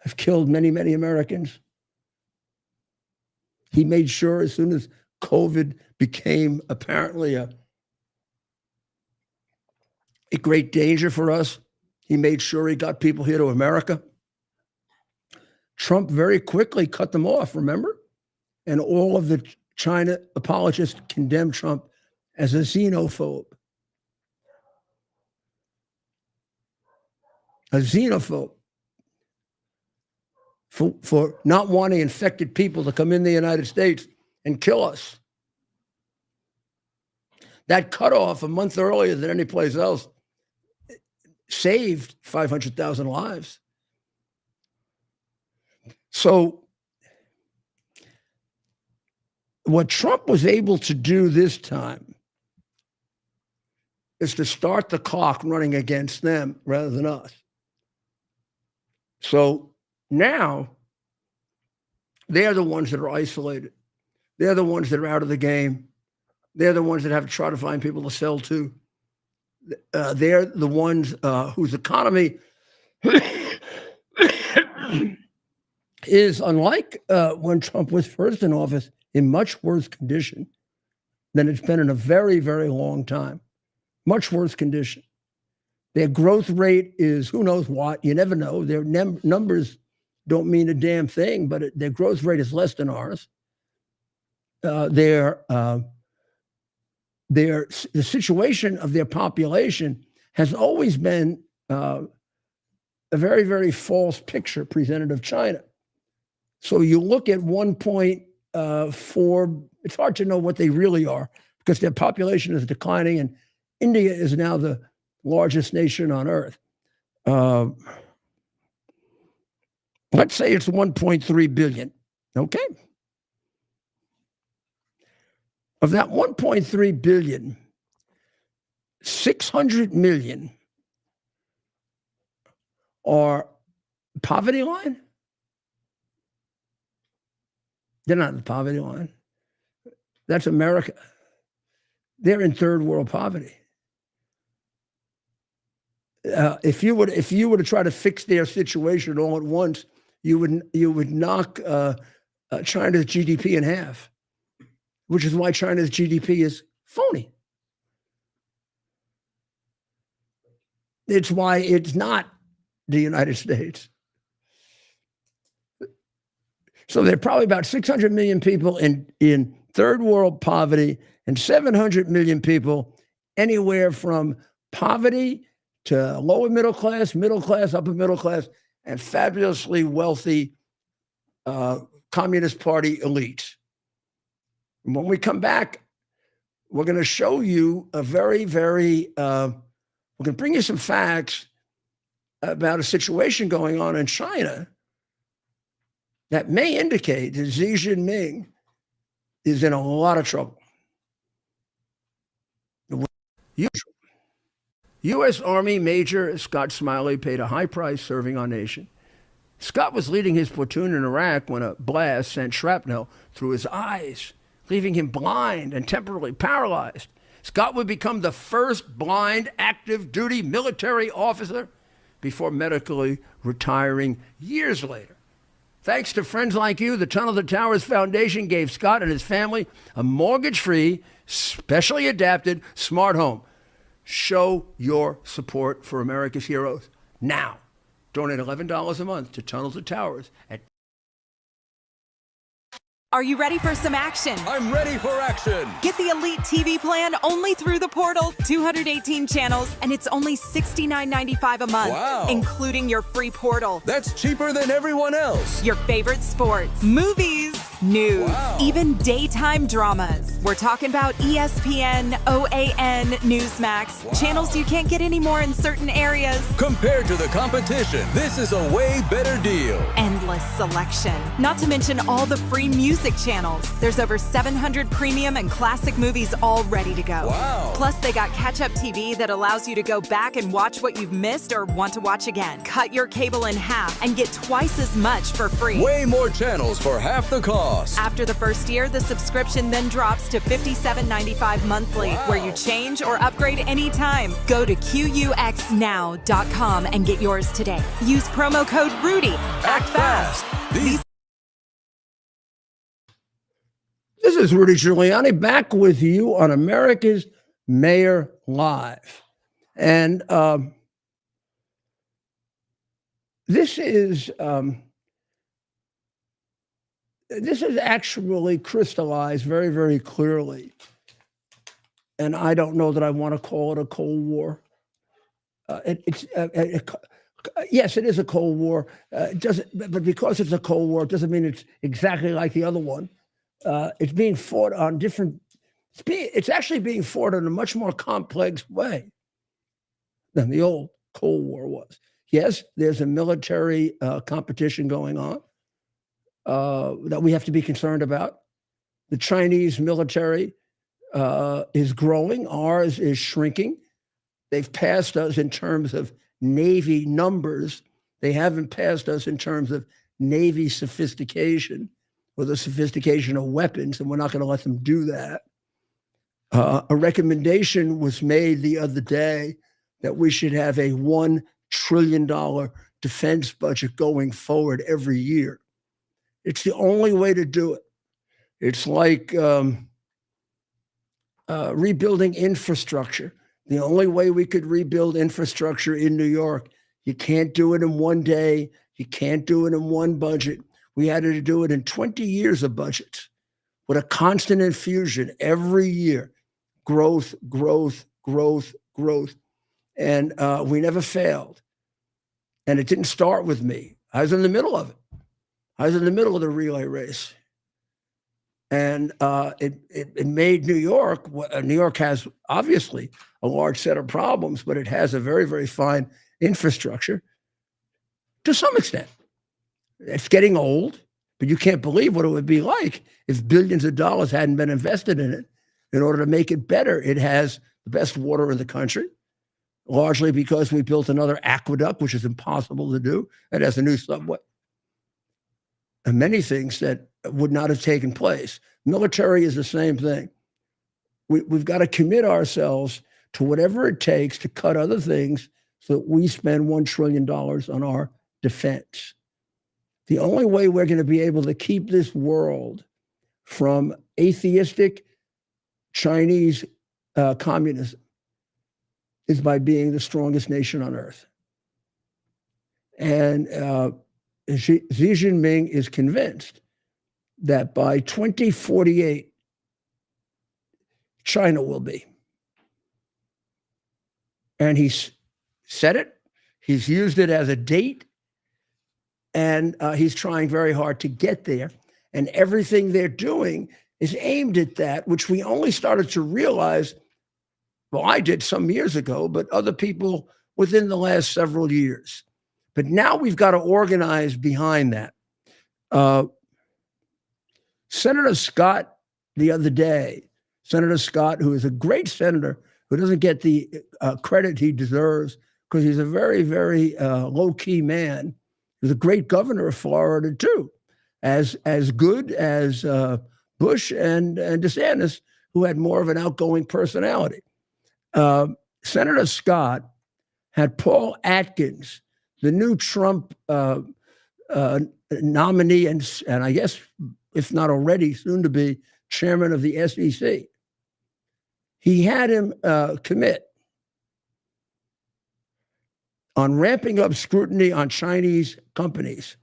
Have killed many, many Americans. He made sure as soon as COVID became apparently a great danger for us, he made sure he got people here to America. Trump very quickly cut them off, remember? And all of the China apologists condemned Trump as a xenophobe. A xenophobe. For not wanting infected people to come in the United States and kill us. That cutoff a month earlier than any place else saved 500,000 lives. So what Trump was able to do this time is to start the clock running against them rather than us. So now they're the ones that are isolated. They're the ones that are out of the game. They're the ones that have to try to find people to sell to. They're the ones whose economy is, unlike when Trump was first in office, in much worse condition than it's been in a very, very long time. Much worse condition. Their growth rate is who knows what. You never know. Their numbers don't mean a damn thing, but their growth rate is less than ours. The situation of their population has always been a very, very false picture presented of China. So you look at 1.4, it's hard to know what they really are because their population is declining and India is now the largest nation on earth. Let's say it's 1.3 billion, okay? Of that 1.3 billion, 600 million are poverty line. They're not in the poverty line. That's America. They're in third world poverty. If you were to try to fix their situation all at once, you would knock China's GDP in half, which is why China's GDP is phony. It's why it's not the United States. So there are probably about 600 million people in third world poverty and 700 million people anywhere from poverty to lower middle class, upper middle class, and fabulously wealthy Communist Party elites. And when we come back, we're going to show you a we're going to bring you some facts about a situation going on in China that may indicate that Xi Jinping is in a lot of trouble. U.S. Army Major Scott Smiley paid a high price serving our nation. Scott was leading his platoon in Iraq when a blast sent shrapnel through his eyes, leaving him blind and temporarily paralyzed. Scott would become the first blind active duty military officer before medically retiring years later. Thanks to friends like you, the Tunnel to Towers Foundation gave Scott and his family a mortgage-free, specially adapted smart home. Show your support for America's heroes now. Donate $11 a month to Tunnel to Towers at Are you ready for some action? I'm ready for action. Get the Elite TV plan only through the portal. 218 channels, and it's only $69.95 a month. Wow. Including your free portal. That's cheaper than everyone else. Your favorite sports, movies, news, Wow. even daytime dramas. We're talking about ESPN, OAN, Newsmax, Wow. channels you can't get anymore in certain areas. Compared to the competition, this is a way better deal. Endless selection. Not to mention all the free music channels. There's over 700 premium and classic movies all ready to go. Wow. Plus, they got catch-up TV that allows you to go back and watch what you've missed or want to watch again. Cut your cable in half and get twice as much for free. Way more channels for half the cost. After the first year, the subscription then drops to $57.95 monthly, Wow. where you change or upgrade anytime. Go to QUXNow.com and get yours today. Use promo code RUDY. Act fast. These This is Rudy Giuliani back with you on America's Mayor Live. And this is actually crystallized very, very clearly. And I don't know that I want to call it a Cold War. Yes, it is a Cold War. But because it's a Cold War, it doesn't mean it's exactly like the other one. It's being fought on different. It's actually being fought in a much more complex way than the old Cold War was. Yes, there's a military competition going on that we have to be concerned about. The Chinese military is growing. Ours is shrinking. They've passed us in terms of Navy numbers. They haven't passed us in terms of Navy sophistication or the sophistication of weapons, and we're not going to let them do that. A recommendation was made the other day that we should have a $1 trillion defense budget going forward every year. It's the only way to do it. It's like rebuilding infrastructure. The only way we could rebuild infrastructure in New York, you can't do it in one day. You can't do it in one budget. We had to do it in 20 years of budgets with a constant infusion every year. Growth, growth, growth, growth. And we never failed. And it didn't start with me. I was in the middle of it. I was in the middle of the relay race. And it made New York. New York has obviously a large set of problems, but it has a very, very fine infrastructure to some extent. It's getting old, but you can't believe what it would be like if billions of dollars hadn't been invested in it in order to make it better. It has the best water in the country, largely because we built another aqueduct, which is impossible to do. It has a new subway. And many things that would not have taken place. Military is the same thing. We've got to commit ourselves to whatever it takes to cut other things so that we spend $1 trillion on our defense. The only way we're going to be able to keep this world from atheistic Chinese communism is by being the strongest nation on earth. And Xi Jinping is convinced that by 2048, China will be. And he's said it, he's used it as a date, and he's trying very hard to get there. And everything they're doing is aimed at that, which we only started to realize, well, I did some years ago, but other people within the last several years. But now we've got to organize behind that. Senator Scott the other day, Senator Scott, who is a great senator, who doesn't get the credit he deserves because he's a very, very low-key man. He's a great governor of Florida, too, as good as Bush and DeSantis, who had more of an outgoing personality. Senator Scott had Paul Atkins, the new Trump nominee, and I guess, if not already, soon to be chairman of the SEC. He had him commit on ramping up scrutiny on Chinese companies,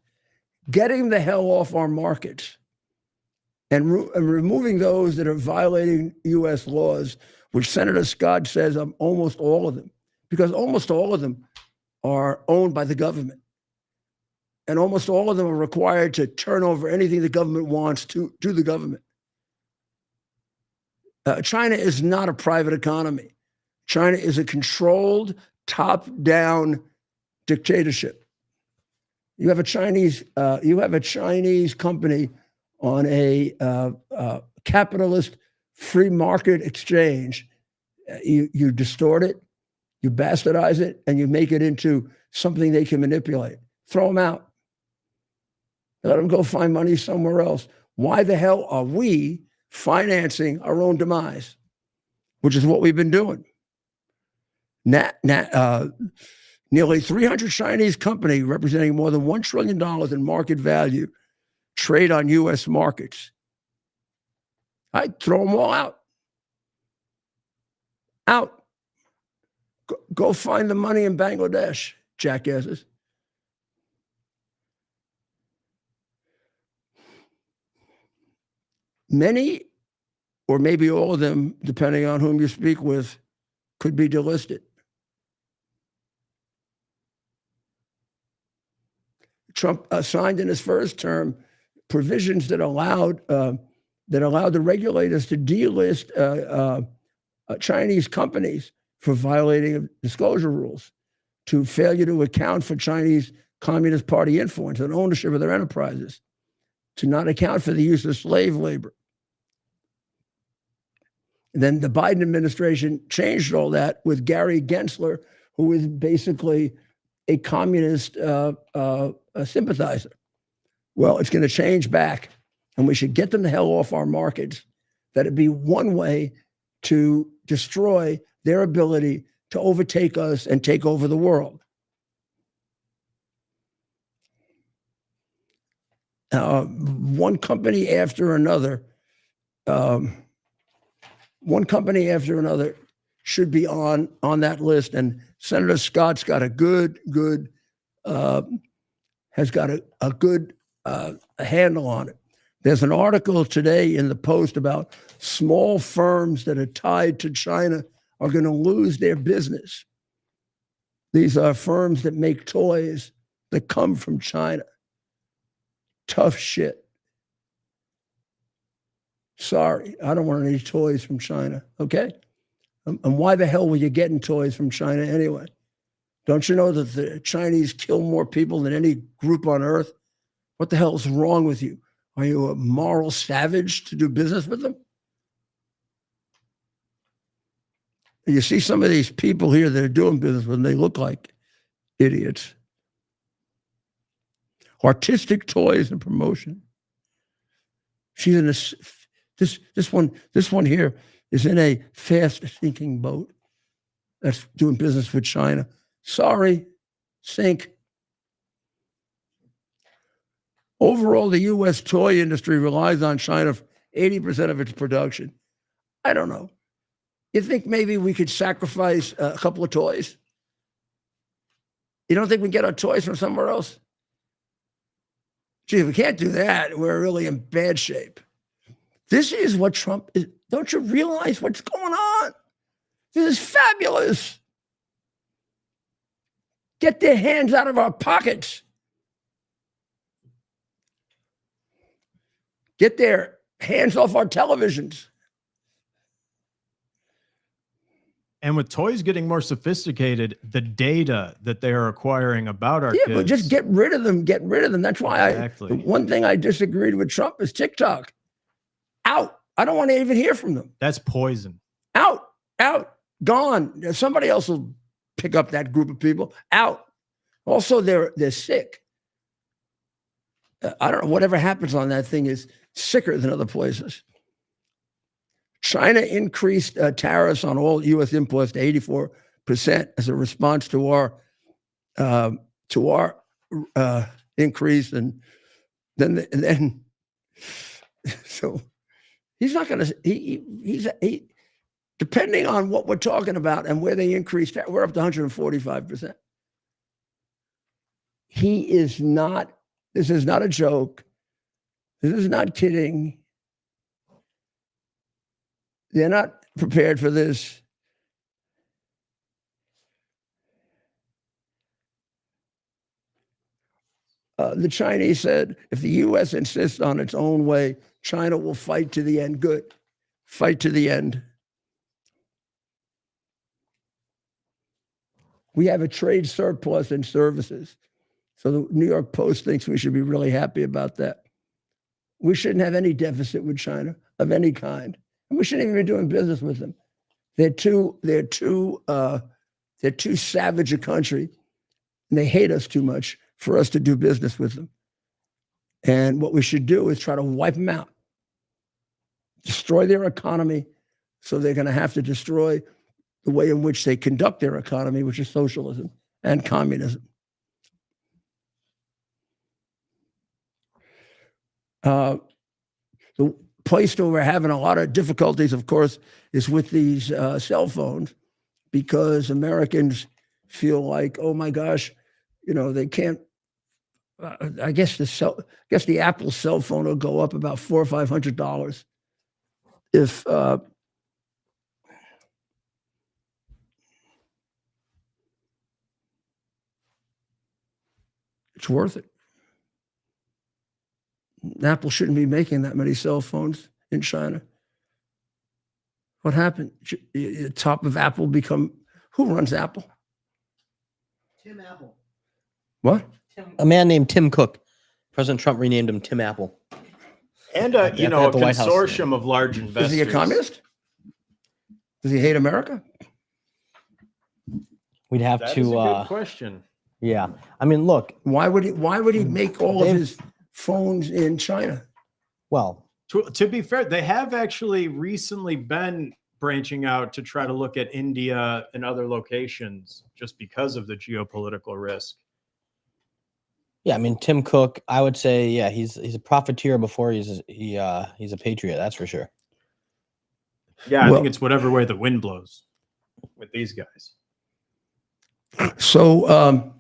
getting the hell off our markets, and removing those that are violating U.S. laws, which Senator Scott says almost all of them, because almost all of them are owned by the government. And almost all of them are required to turn over anything the government wants to the government. China is not a private economy. China is a controlled, top-down dictatorship. You have a Chinese company on a capitalist free market exchange. You distort it, you bastardize it, and you make it into something they can manipulate. Throw them out. Let them go find money somewhere else. Why the hell are we financing our own demise, which is what we've been doing? Nearly 300 Chinese companies representing more than $1 trillion in market value trade on U.S. markets. I'd throw them all out. Out. Go find the money in Bangladesh, jackasses. Many, or maybe all of them, depending on whom you speak with, could be delisted. Trump signed in his first term provisions that allowed the regulators to delist Chinese companies for violating disclosure rules, to failure to account for Chinese Communist Party influence and ownership of their enterprises, to not account for the use of slave labor. And then the Biden administration changed all that with Gary Gensler, who is basically a communist sympathizer. Well, it's going to change back, and we should get them the hell off our markets. That'd be one way to destroy their ability to overtake us and take over the world. One company after another should be on that list. And Senator Scott's got a good handle on it. There's an article today in the Post about small firms that are tied to China are going to lose their business. These are firms that make toys that come from China. Tough shit. Sorry, I don't want any toys from China, okay? And why the hell were you getting toys from China anyway? Don't you know that the Chinese kill more people than any group on earth? What the hell is wrong with you? Are you a moral savage to do business with them? You see some of these people here that are doing business with them, they look like idiots. Artistic toys and promotion. She's in this one here is in a fast sinking boat that's doing business with China. Sorry, sink. Overall, the U.S. toy industry relies on China for 80% of its production. I don't know. You think maybe we could sacrifice a couple of toys? You don't think we can get our toys from somewhere else? Gee, if we can't do that, we're really in bad shape. This is what Trump is. Don't you realize what's going on? This is fabulous. Get their hands out of our pockets. Get their hands off our televisions. And with toys getting more sophisticated, the data that they are acquiring about our kids. Yeah, but just get rid of them. Get rid of them. That's why exactly. One thing I disagreed with Trump is TikTok. Out. I don't want to even hear from them. That's poison. Out. Gone. Somebody else will pick up that group of people. Out. Also, they're sick. I don't know. Whatever happens on that thing is sicker than other places. China increased tariffs on all U.S. imports to 84% as a response to our increase, and then so he's not going to. He depending on what we're talking about and where they increased, we're up to 145%. He is not. This is not a joke. This is not kidding. They're not prepared for this. The Chinese said, if the U.S. insists on its own way, China will fight to the end. Good. Fight to the end. We have a trade surplus in services. So the New York Post thinks we should be really happy about that. We shouldn't have any deficit with China of any kind. And we shouldn't even be doing business with them. They're too savage a country, and they hate us too much for us to do business with them. And what we should do is try to wipe them out, destroy their economy, so they're going to have to destroy the way in which they conduct their economy, which is socialism and communism. The place where we're having a lot of difficulties, of course, is with these cell phones, because Americans feel like, oh my gosh, they can't. I guess the Apple cell phone will go up about $400 or $500 if it's worth it. Apple shouldn't be making that many cell phones in China. What happened? Top of Apple become, who runs Apple? Tim Apple. What? A man named Tim Cook. President Trump renamed him Tim Apple. And a at the White House. consortium of large investors. Is he a communist? Does he hate America? We'd have That to. is a good question. Yeah, I mean, look. Why would he make all of his phones in China? Well, To be fair, they have actually recently been branching out to try to look at India and other locations just because of the geopolitical risk. yeah, I mean, Tim Cook. I would say, yeah, he's a profiteer before he's a patriot. That's for sure. Yeah, I think it's whatever way the wind blows with these guys. So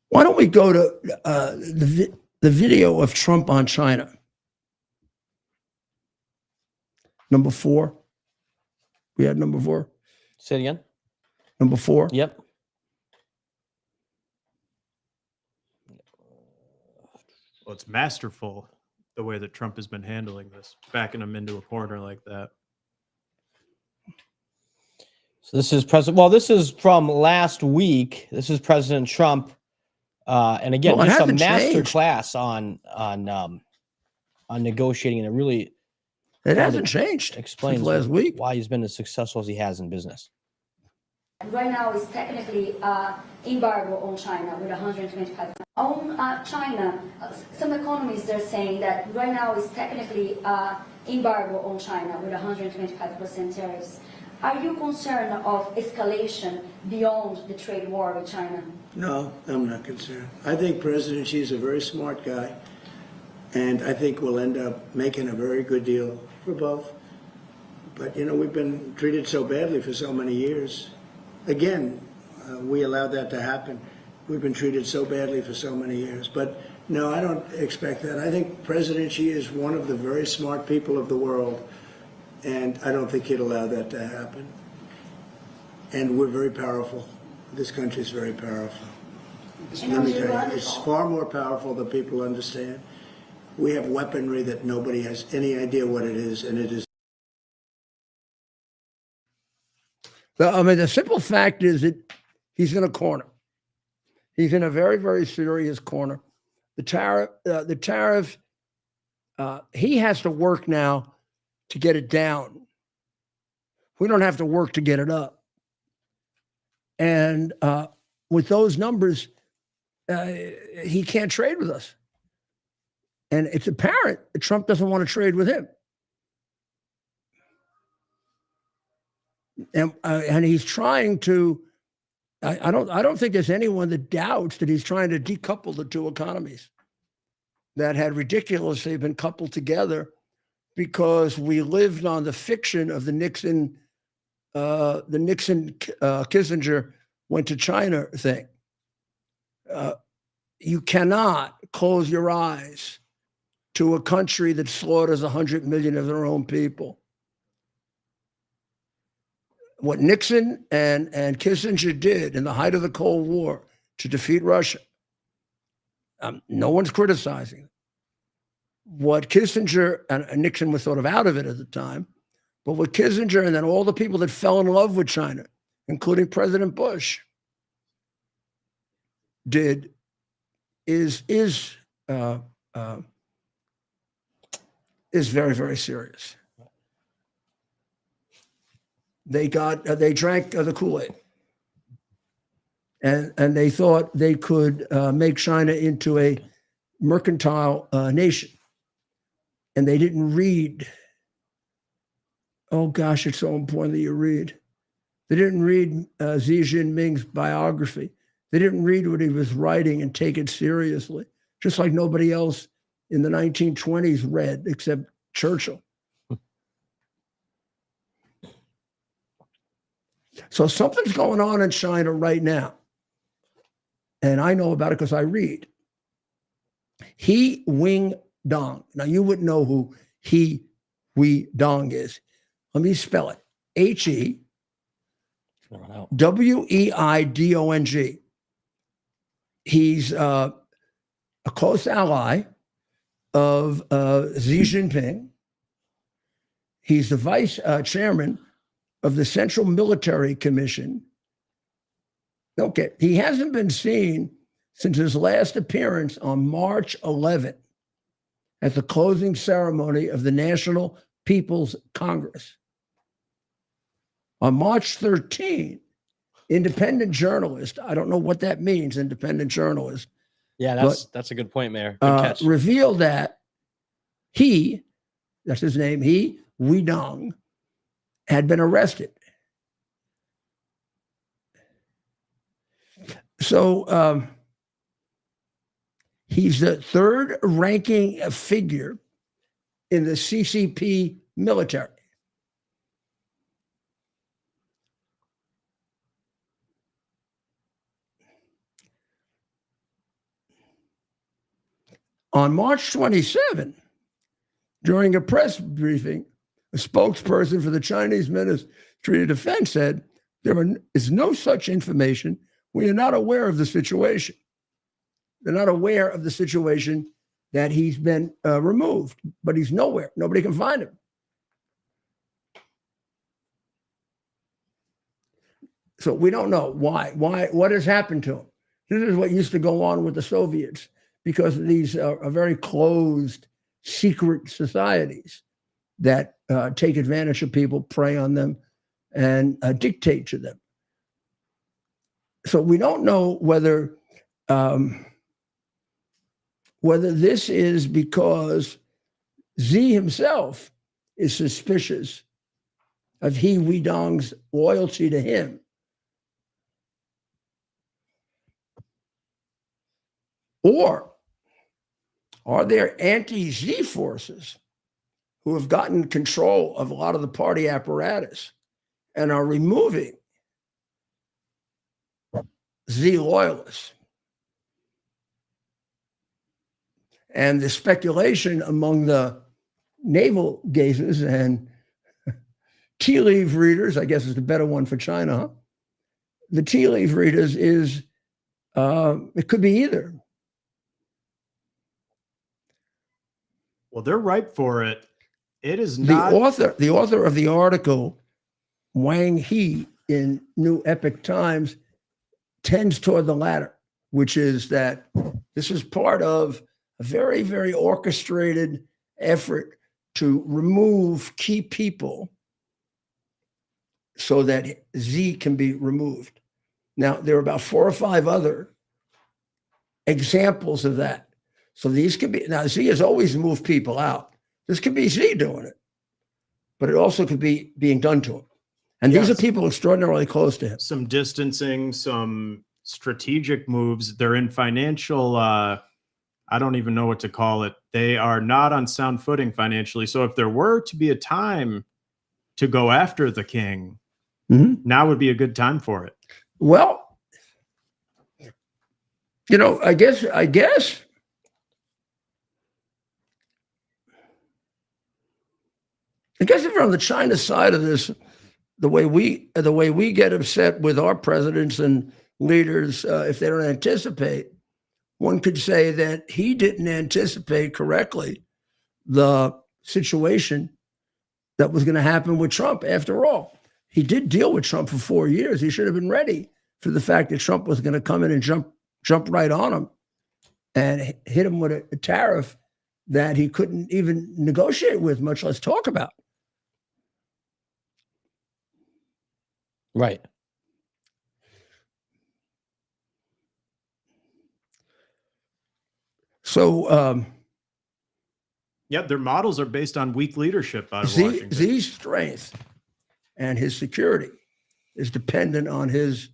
why don't we go to the video of Trump on China? Number 4. We had number 4. Say it again. Number 4. Yep. Well, it's masterful the way that Trump has been handling this, backing him into a corner like that. So this is President. Well, this is from last week. This is President Trump, and again, Well, it just a hasn't master changed. class on negotiating, and it really It hasn't changed explains since last week. why he's been as successful as he has in business. Right now is technically embargo on China with 125. On China, some economists are saying that right now is technically embargo on China with 125% tariffs. Are you concerned of escalation beyond the trade war with China? No, I'm not concerned. I think President Xi is a very smart guy, and I think we'll end up making a very good deal for both. But, we've been treated so badly for so many years. Again, we allowed that to happen. We've been treated so badly for so many years. But no, I don't expect that. I think President Xi is one of the very smart people of the world, and I don't think he'd allow that to happen. And we're very powerful. This country is very powerful. Let me tell you, it's far more powerful than people understand. We have weaponry that nobody has any idea what it is, and it is. I mean, the simple fact is that he's in a corner. He's in a very, very serious corner. The tariff, he has to work now to get it down. We don't have to work to get it up. And with those numbers, he can't trade with us. And it's apparent that Trump doesn't want to trade with him. And he's trying to. I don't think there's anyone that doubts that he's trying to decouple the two economies that had ridiculously been coupled together because we lived on the fiction of the Nixon Kissinger went to China thing. You cannot close your eyes to a country that slaughters 100 million of their own people. What Nixon and Kissinger did in the height of the Cold War to defeat Russia, no one's criticizing. What Kissinger and Nixon was sort of out of it at the time, but what Kissinger and then all the people that fell in love with China, including President Bush, did is very, very serious. They drank the Kool-Aid, and they thought they could make China into a mercantile nation, and they didn't read. Oh gosh, it's so important that you read. They didn't read Xi Jinping's biography. They didn't read what he was writing and take it seriously, just like nobody else in the 1920s read except Churchill. So something's going on in China right now. And I know about it because I read. He Wing Dong. Now, you wouldn't know who He Wee Dong is. Let me spell it. H-E-Weidong. He's a close ally of Xi Jinping. He's the vice chairman of the Central Military Commission. Okay, he hasn't been seen since his last appearance on March 11th at the closing ceremony of the National People's Congress. On March 13, independent journalist, I don't know what that means, independent journalist. Yeah, that's a good point, Mayor. Good catch. Revealed that that's his name, He Weidong, had been arrested. So he's the third ranking figure in the CCP military. On March 27, during a press briefing, a spokesperson for the Chinese Ministry of Defense said, there is no such information. We are not aware of the situation. They're not aware of the situation that he's been removed, but he's nowhere. Nobody can find him. So we don't know why, what has happened to him. This is what used to go on with the Soviets, because these are very closed, secret societies that take advantage of people, prey on them, and dictate to them. So we don't know whether this is because Xi himself is suspicious of He Weidong's loyalty to him, or are there anti-Xi forces who have gotten control of a lot of the party apparatus and are removing Xi loyalists? And the speculation among the navel gazers and tea leaf readers, I guess is the better one for China, huh? The tea leaf readers is, it could be either. Well, they're ripe for it. It is not. The author of the article, Wang He, in New Epoch Times, tends toward the latter, which is that this is part of a very, very orchestrated effort to remove key people so that Xi can be removed. Now, there are about 4 or 5 other examples of that. So these could be, now Xi has always moved people out. This could be Xi doing it, but it also could be being done to him. And these are people extraordinarily close to him. Some distancing, some strategic moves. They're in financial, I don't even know what to call it. They are not on sound footing financially. So if there were to be a time to go after the king, now would be a good time for it. Well, you know, I guess I guess if you're on the China side of this, the way we get upset with our presidents and leaders if they don't anticipate, one could say that he didn't anticipate correctly the situation that was going to happen with Trump. After all, he did deal with Trump for 4 years. He should have been ready for the fact that Trump was going to come in and jump right on him and hit him with a tariff that he couldn't even negotiate with, much less talk about. Right. So, yeah, their models are based on weak leadership out of Washington. X's strength and his security is dependent on his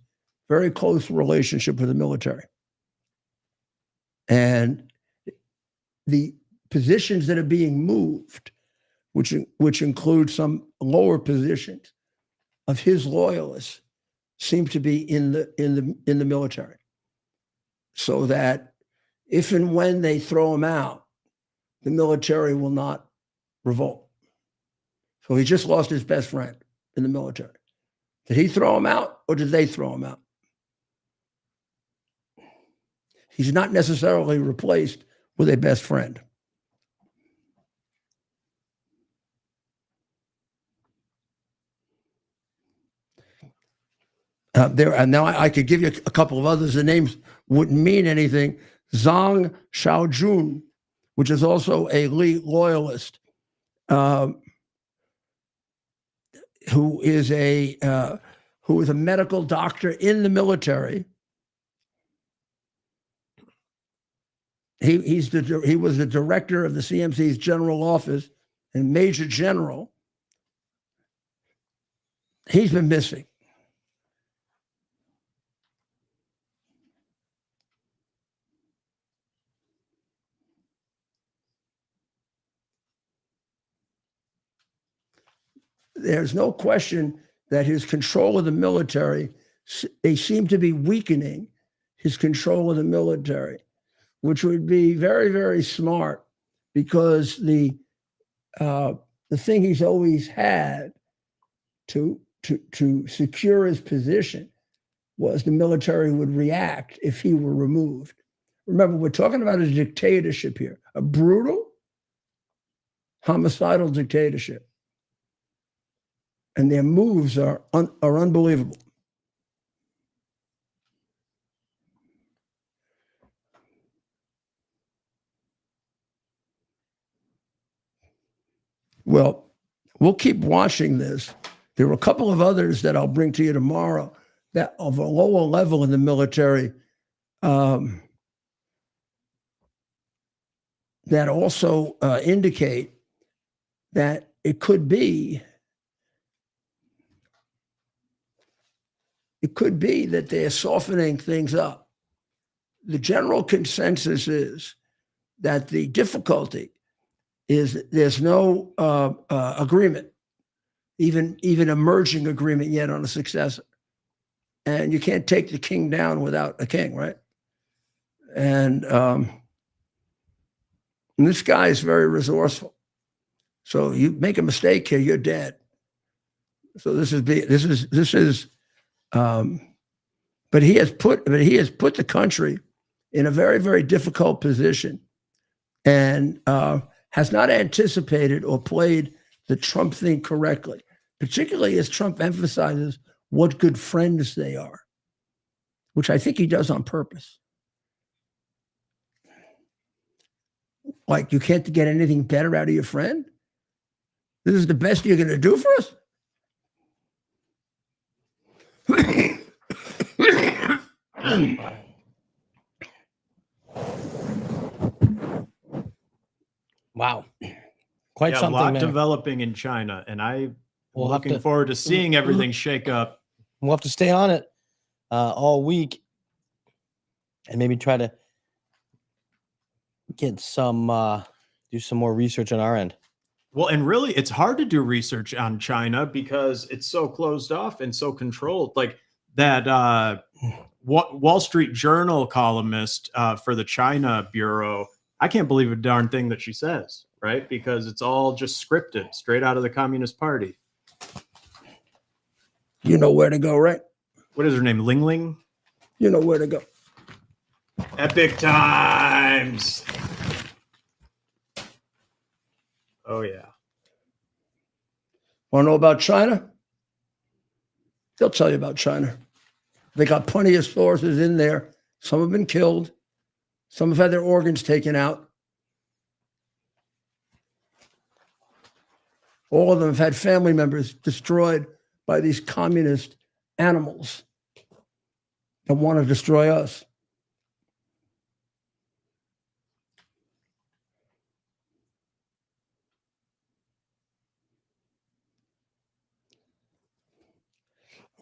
very close relationship with the military. And the positions that are being moved, which include some lower positions of his loyalists, seem to be in the military. So that if and when they throw him out, the military will not revolt. So he just lost his best friend in the military. Did he throw him out or did they throw him out? He's not necessarily replaced with a best friend. And now I could give you a couple of others. The names wouldn't mean anything. Zhang Xiaojun, which is also a Lee loyalist, who is a medical doctor in the military. He was the director of the CMC's general office and major general. He's been missing. There's no question that his control of the military, they seem to be weakening his control of the military, which would be very, very smart, because the thing he's always had to secure his position was the military would react if he were removed. Remember, we're talking about a dictatorship here, a brutal, homicidal dictatorship. And their moves are unbelievable. Well, we'll keep watching this. There are a couple of others that I'll bring to you tomorrow that of a lower level in the military that also indicate that it could be that they're softening things up. The general consensus is that the difficulty is there's no agreement, even emerging agreement yet on a successor. And you can't take the king down without a king, right? And this guy is very resourceful. So you make a mistake here, you're dead. So but he has put the country in a very, very difficult position, and has not anticipated or played the Trump thing correctly, particularly as Trump emphasizes what good friends they are, which I think he does on purpose. Like, you can't get anything better out of your friend? This is the best you're going to do for us? Wow. Quite something, a lot man. developing in China, and I'm We'll looking forward to seeing everything shake up. We'll have to stay on it all week and maybe try to get do some more research on our end. Well, and really, it's hard to do research on China because it's so closed off and so controlled. Like that Wall Street Journal columnist for the China Bureau, I can't believe a darn thing that she says. right? Because it's all just scripted straight out of the Communist Party. You know where to go, right? What is her name? Ling Ling? You know where to go. Epic Times. Oh, yeah. Want to know about China? They'll tell you about China. They got plenty of sources in there. Some have been killed. Some have had their organs taken out. All of them have had family members destroyed by these communist animals that want to destroy us.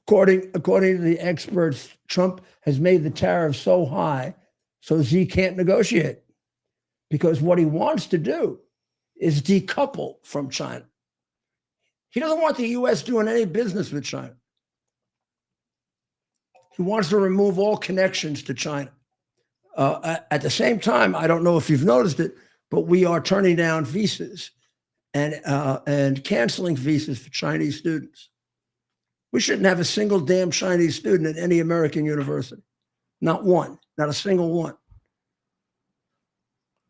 According to the experts, Trump has made the tariff so high so Xi can't negotiate, because what he wants to do is decouple from China. He doesn't want the U.S. doing any business with China. He wants to remove all connections to China. At the same time, I don't know if you've noticed it, but we are turning down visas and canceling visas for Chinese students. We shouldn't have a single damn Chinese student at any American university. Not one, not a single one.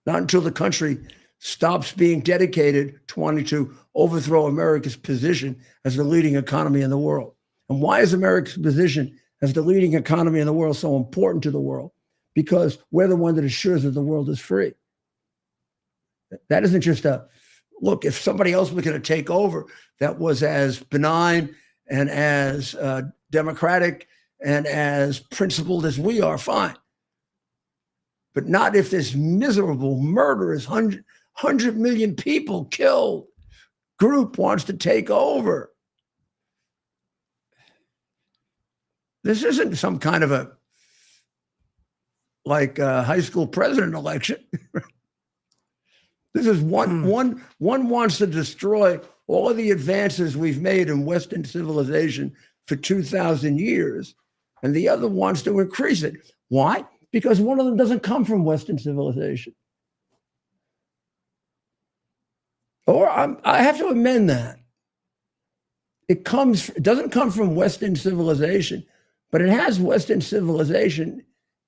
Not until the country stops being dedicated to wanting to overthrow America's position as the leading economy in the world. And why is America's position as the leading economy in the world so important to the world? Because we're the one that assures that the world is free. That isn't just a, look, if somebody else was going to take over that was as benign and as democratic and as principled as we are, fine. But not if this miserable, murderous, 100 million people killed group wants to take over. This isn't some kind of a high school president election. This is one wants to destroy all of the advances we've made in Western civilization for 2,000 years, and the other wants to increase it. Why? Because one of them doesn't come from Western civilization. Or I have to amend that. It doesn't come from Western civilization, but it has Western civilization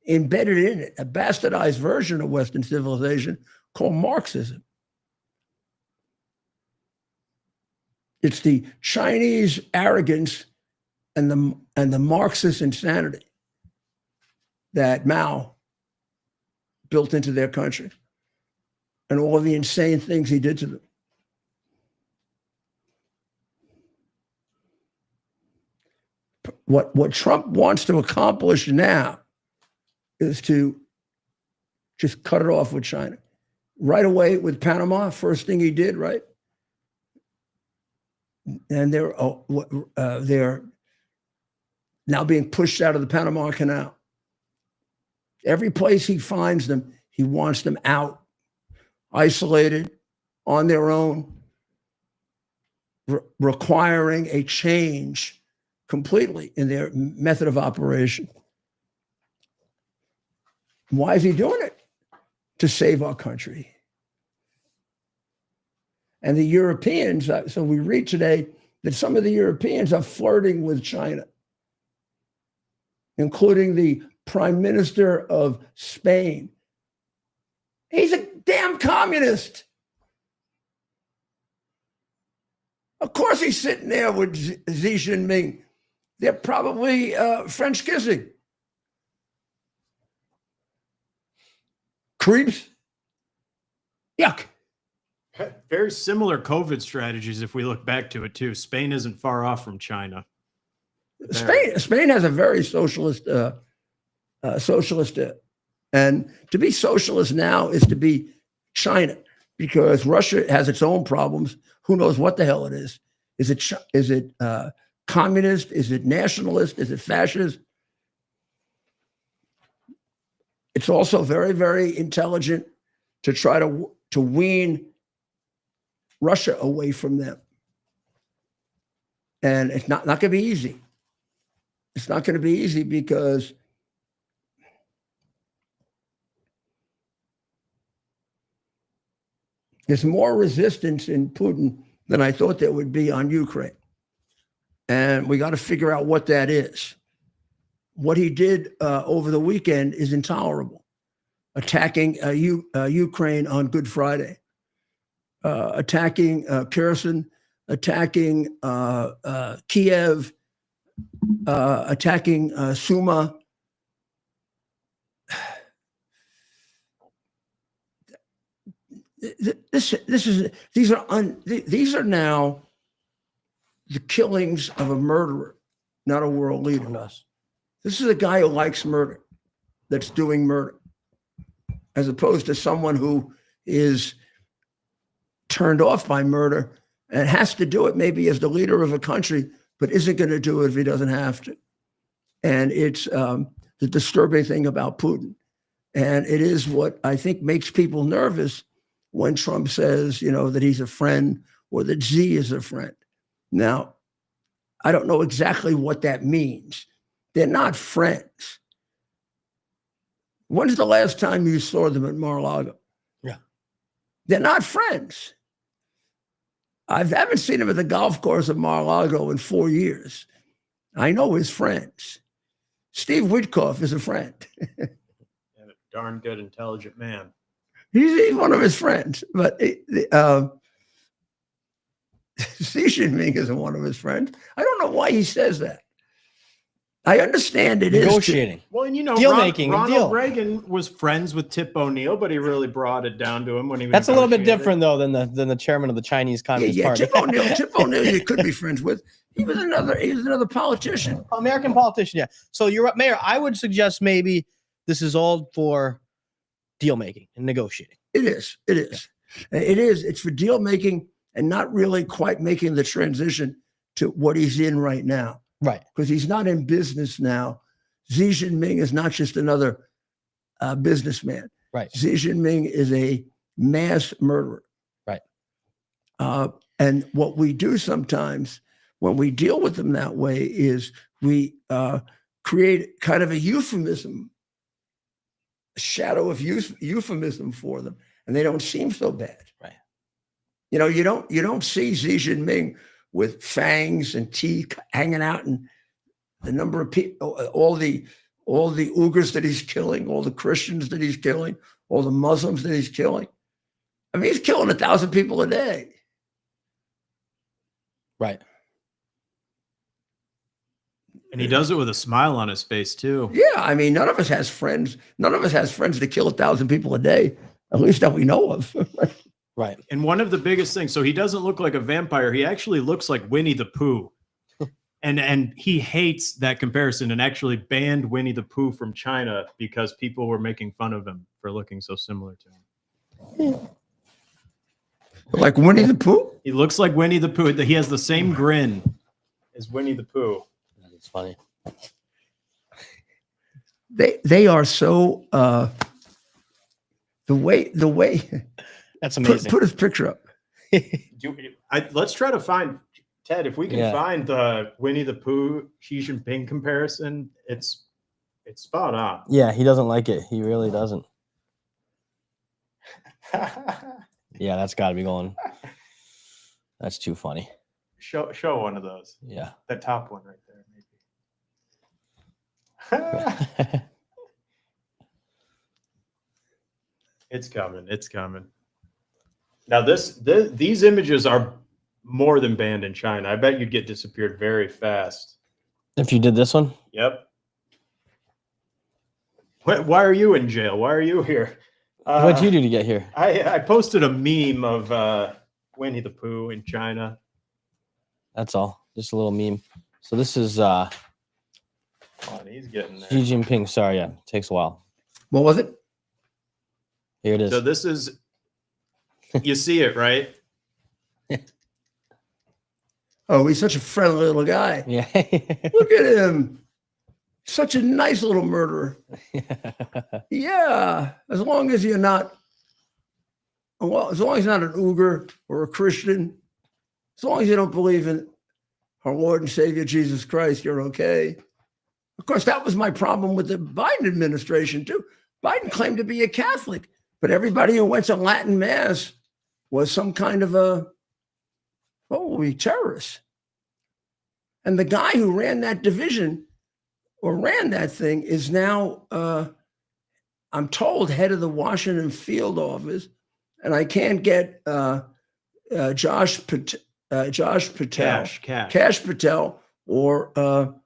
embedded in it, a bastardized version of Western civilization called Marxism. It's the Chinese arrogance and the Marxist insanity that Mao built into their country, and all of the insane things he did to them. What Trump wants to accomplish now is to just cut it off with China. Right away with Panama, first thing he did, right? And they're now being pushed out of the Panama Canal. Every place he finds them, he wants them out, isolated, on their own, requiring a change completely in their method of operation. Why is he doing it? To save our country. And the Europeans, so we read today that some of the Europeans are flirting with China, including the Prime Minister of Spain. He's a damn communist. Of course he's sitting there with Xi Jinping. They're probably French kissing. Creeps. Yuck. Very similar COVID strategies if we look back to it too. Spain isn't far off from China. Spain has a very socialist, and to be socialist now is to be China, because Russia has its own problems. Who knows what the hell it is? Is it communist? Is it nationalist? Is it fascist? It's also very, very intelligent to try to wean Russia away from them. And it's not going to be easy. It's not going to be easy because There's more resistance in Putin than I thought there would be on Ukraine. And we got to figure out what that is. What he did over the weekend is intolerable. Attacking Ukraine on Good Friday, attacking Kherson, attacking Kiev, attacking Suma. These are now the killings of a murderer, not a world leader. This is a guy who likes murder, that's doing murder, as opposed to someone who is turned off by murder and has to do it maybe as the leader of a country, but isn't going to do it if he doesn't have to. And it's the disturbing thing about Putin. And it is what I think makes people nervous when Trump says, that he's a friend or that Xi is a friend. Now, I don't know exactly what that means. They're not friends. When's the last time you saw them at Mar-a-Lago? Yeah. They're not friends. I haven't seen him at the golf course at Mar-a-Lago in 4 years. I know his friends. Steve Witkoff is a friend. And a darn good, intelligent man. He's one of his friends, but Xi Jinping isn't one of his friends. I don't know why he says that. I understand it is negotiating. Well, and deal making. Ronald Reagan was friends with Tip O'Neill, but he really brought it down to him when he was. That's a little bit different though than the chairman of the Chinese Communist Party. Tip O'Neill, you could be friends with. He was another politician. American politician, yeah. So you're right, Mayor. I would suggest maybe this is all for deal making and negotiating. It is. It is. Yeah. It is. It's for deal making and not really quite making the transition to what he's in right now. Right. Because he's not in business now. Xi Jinping is not just another businessman. Right. Xi Jinping is a mass murderer. Right. And what we do sometimes when we deal with them that way is we create kind of a euphemism, a shadow of euphemism for them, and they don't seem so bad. Right. You don't see Xi Jinping with fangs and teeth hanging out, and the number of people, all the Uyghurs that he's killing, all the Christians that he's killing, all the Muslims that he's killing. I mean, he's killing 1,000 people a day. Right. And he does it with a smile on his face too. Yeah, I mean, none of us has friends. None of us has friends that kill 1,000 people a day, at least that we know of. Right. And one of the biggest things, so he doesn't look like a vampire. He actually looks like Winnie the Pooh. And he hates that comparison and actually banned Winnie the Pooh from China because people were making fun of him for looking so similar to him. Like Winnie the Pooh? He looks like Winnie the Pooh. He has the same grin as Winnie the Pooh. That's funny. They are so the way that's amazing. Put his picture up. Let's try to find Ted. If we can find the Winnie the Pooh Xi Jinping comparison, it's spot on. Yeah, he doesn't like it. He really doesn't. Yeah, that's got to be going. That's too funny. Show one of those. Yeah, that top one right there, maybe. It's coming. It's coming. Now these images are more than banned in China. I bet you'd get disappeared very fast. If you did this one? Yep. Why are you in jail? Why are you here? What'd you do to get here? I posted a meme of Winnie the Pooh in China. That's all. Just a little meme. So this is Oh, he's getting there. Xi Jinping. Sorry, yeah. It takes a while. What was it? Here it is. So this is, you see it, right? Oh, he's such a friendly little guy. Yeah. Look at him. Such a nice little murderer. Yeah. As long as you're not, well, as long as you're not an Uyghur or a Christian, as long as you don't believe in our Lord and Savior Jesus Christ, you're okay. Of course, that was my problem with the Biden administration, too. Biden claimed to be a Catholic, but everybody who went to Latin Mass was some kind of a terrorist. And the guy who ran that division or ran that thing is now, I'm told, head of the Washington field office. And I can't get Josh Patel, Cash Patel, or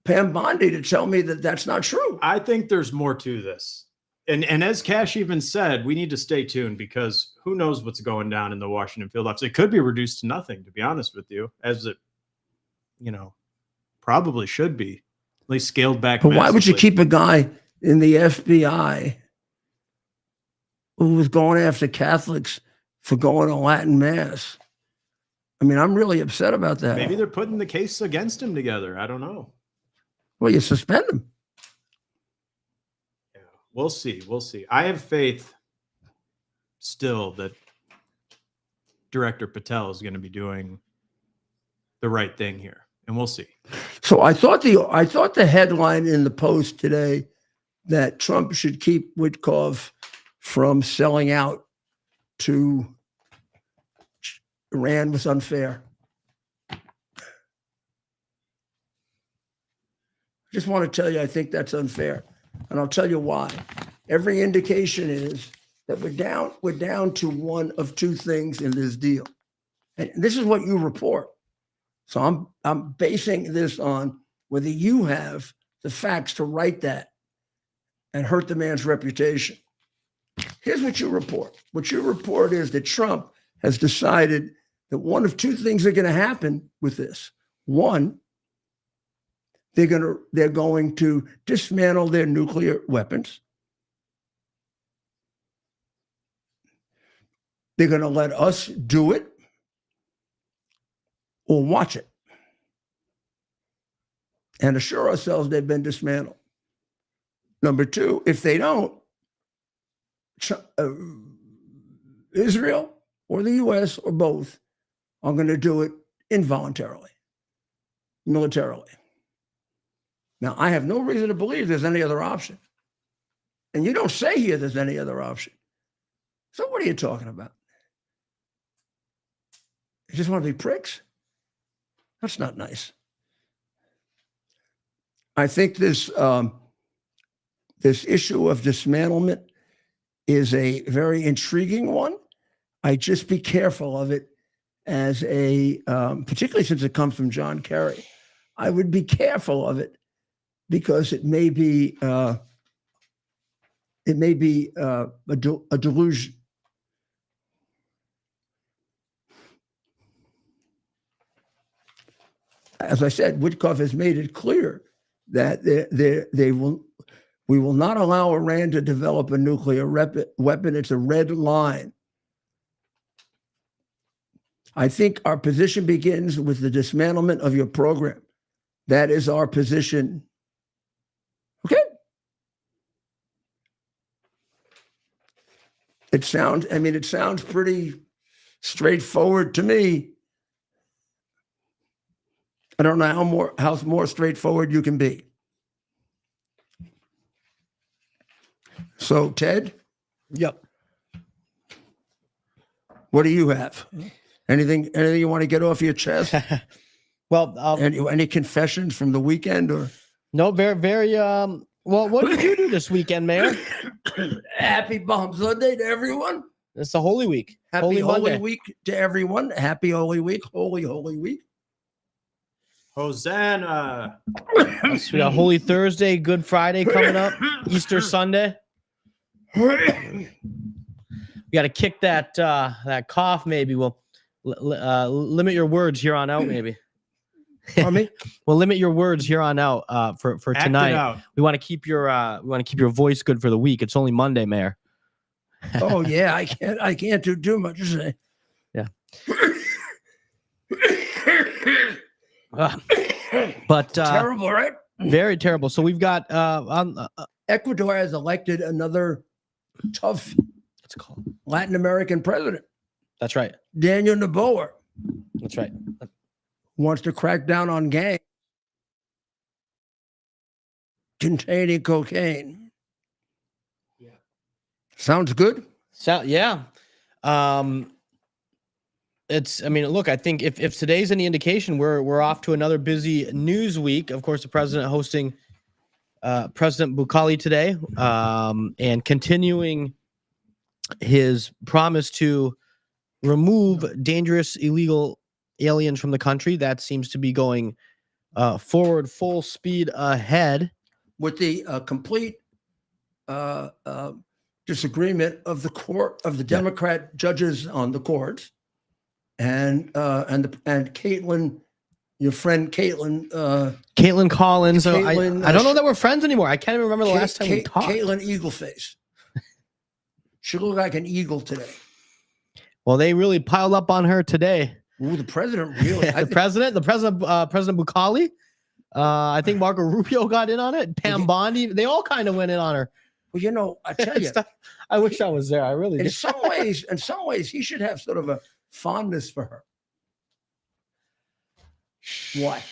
Pam Bondi to tell me that that's not true. I think there's more to this. And as Cash even said, we need to stay tuned because who knows what's going down in the Washington field office. It could be reduced to nothing, to be honest with you, as it, probably should be, at least scaled back. But why would you keep a guy in the FBI who was going after Catholics for going to Latin Mass? I mean, I'm really upset about that. Maybe they're putting the case against him together. I don't know. Well, you suspend him. Yeah, we'll see. We'll see. I have faith still that Director Patel is going to be doing the right thing here, and we'll see. So I thought the headline in the Post today that Trump should keep Witkoff from selling out to Iran was unfair. I just want to tell you, I think that's unfair. And I'll tell you why. Every indication is that we're down to one of two things in this deal. And this is what you report. So I'm basing this on whether you have the facts to write that and hurt the man's reputation. Here's what you report. What you report is that Trump has decided that one of two things are going to happen with this. One, they're going to dismantle their nuclear weapons. They're going to let us do it or watch it and assure ourselves they've been dismantled. Number two, if they don't, Israel or the US or both are going to do it involuntarily, militarily. Now, I have no reason to believe there's any other option. And you don't say here there's any other option. So what are you talking about? You just want to be pricks? That's not nice. I think this issue of dismantlement is a very intriguing one. I just be careful of it as particularly since it comes from John Kerry. I would be careful of it because it may be a delusion. As I said, Witkoff has made it clear that we will not allow Iran to develop a nuclear weapon. It's a red line. I think our position begins with the dismantlement of your program. That is our position. Okay. It sounds pretty straightforward to me. I don't know how more straightforward you can be. So, Ted? Yep. What do you have? Anything you want to get off your chest? Well, any confessions from the weekend or? No, very. Well, what did you do this weekend, Mayor? Happy Palm Sunday to everyone. It's a Holy Week. Happy Holy Week to everyone. Happy Holy Week. Holy Week. Hosanna. We got Holy Thursday, Good Friday coming up, Easter Sunday. We got to kick that cough. Maybe we'll limit your words here on out. Maybe. Pardon me? We'll limit your words here on out for Act tonight. it out. We want to keep your voice good for the week. It's only Monday, Mayor. Oh yeah, I can't do too much. Yeah. But terrible, right? Very terrible. So we've got Ecuador has elected another tough Latin American president. That's right. Daniel Noboa. That's right. Wants to crack down on gangs containing cocaine. Yeah. Sounds good. Yeah. It's, I mean, look, I think if today's any indication, we're off to another busy news week. Of course, the president hosting President Bukhari today, and continuing his promise to remove dangerous illegal aliens from the country. That seems to be going forward full speed ahead. With the complete disagreement of the court, of the Democrat judges on the court, and Caitlin, your friend Caitlin, Caitlin Collins. Caitlin, I don't know that we're friends anymore. I can't even remember the last time we talked. Caitlin Eagleface. She looked like an eagle today. Well, they really piled up on her today. Ooh, the president really. President Bukhari. I think Marco Rubio got in on it. Pam Bondi. They all kind of went in on her. Well, you know, I tell you, I wish I was there. I really. In some ways, he should have sort of a fondness for her. Why?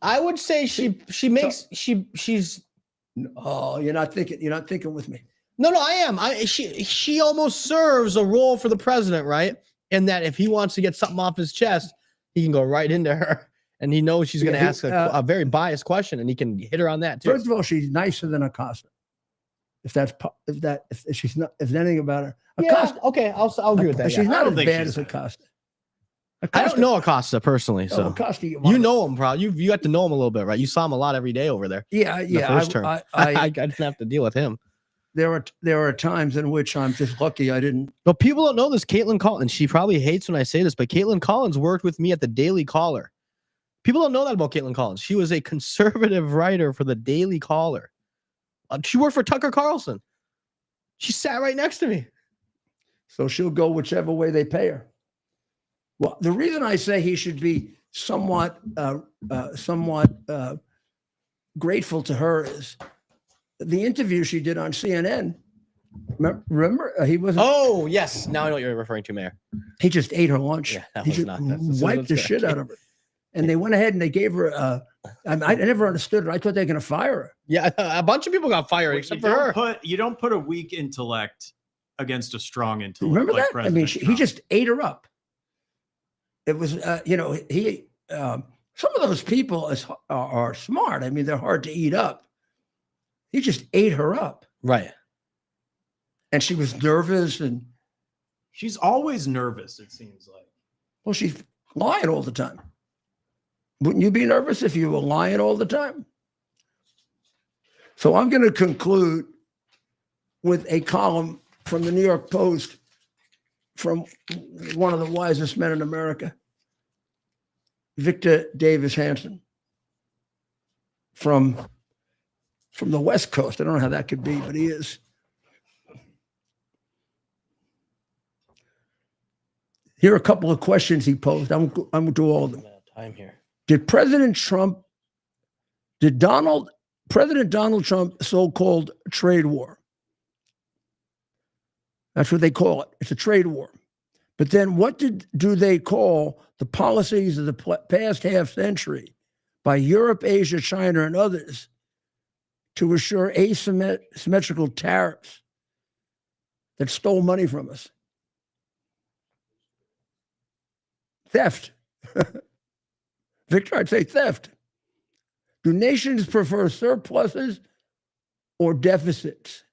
I would say she's. Oh, you're not thinking with me. No, I am. She almost serves a role for the president, right? And that if he wants to get something off his chest, he can go right into her, and he knows she's going to ask a very biased question, and he can hit her on that too. First of all, she's nicer than Acosta. If she's not, if anything about her, Acosta, yeah, okay, I'll agree with that. She's not as bad as Acosta. I don't know Acosta personally, so Acosta, you know him, probably. You got to know him a little bit, right? You saw him a lot every day over there. Yeah. The first term. I didn't have to deal with him. There are times in which I'm just lucky I didn't. But people don't know this. Caitlin Collins, she probably hates when I say this, but Caitlin Collins worked with me at the Daily Caller. People don't know that about Caitlin Collins. She was a conservative writer for the Daily Caller. She worked for Tucker Carlson. She sat right next to me. So she'll go whichever way they pay her. Well, the reason I say he should be somewhat grateful to her is the interview she did on CNN. Remember, he wasn't. Oh yes, now I know what you're referring to, Mayor. He just ate her lunch. Yeah, he just wiped the shit out of her, and they went ahead and they gave her. I never understood it. I thought they were going to fire her. Yeah, a bunch of people got fired except for her. You don't put a weak intellect against a strong intellect. Remember like that? I mean, he just ate her up. It was, he. Some of those people are smart. I mean, they're hard to eat up. He just ate her up. Right. And she was nervous, and she's always nervous, it seems like. Well, she's lying all the time. Wouldn't you be nervous if you were lying all the time? So I'm going to conclude with a column from the New York Post from one of the wisest men in America, Victor Davis Hanson, from the West Coast. I don't know how that could be, but he is. Here are a couple of questions he posed. I'm going to do all of them. Time here. Did President Donald Trump so-called trade war? That's what they call it. It's a trade war. But then what do they call the policies of the past half century by Europe, Asia, China, and others to assure asymmetrical tariffs that stole money from us? Theft. Victor, I'd say theft. Do nations prefer surpluses or deficits?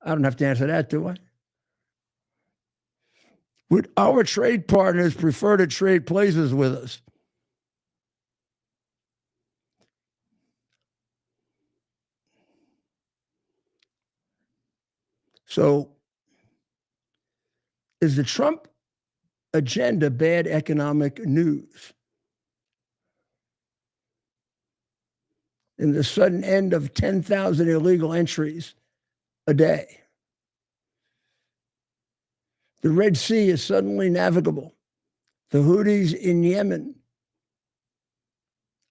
I don't have to answer that, do I? Would our trade partners prefer to trade places with us? So, is the Trump agenda bad economic news? In the sudden end of 10,000 illegal entries a day. The Red Sea is suddenly navigable. The Houthis in Yemen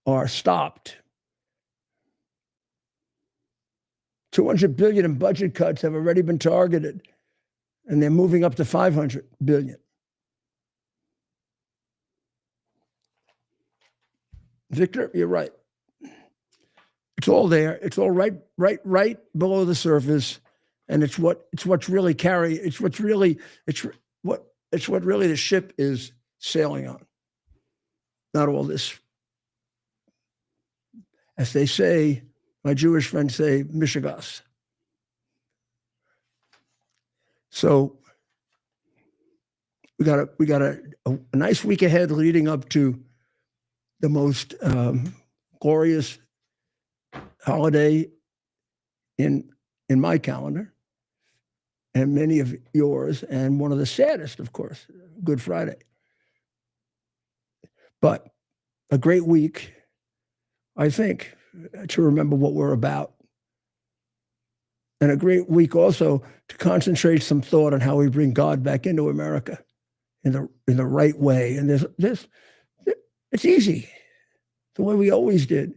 are stopped. 200 billion in budget cuts have already been targeted, and they're moving up to 500 billion. Victor, you're right. It's all there. It's all right below the surface. And it's what really the ship is sailing on. Not all this, as they say, my Jewish friends say, mishigas. So we got a nice week ahead leading up to the most glorious holiday in my calendar and many of yours, and one of the saddest, of course, Good Friday. But a great week, I think, to remember what we're about. And a great week also to concentrate some thought on how we bring God back into America in the right way. And it's easy, the way we always did.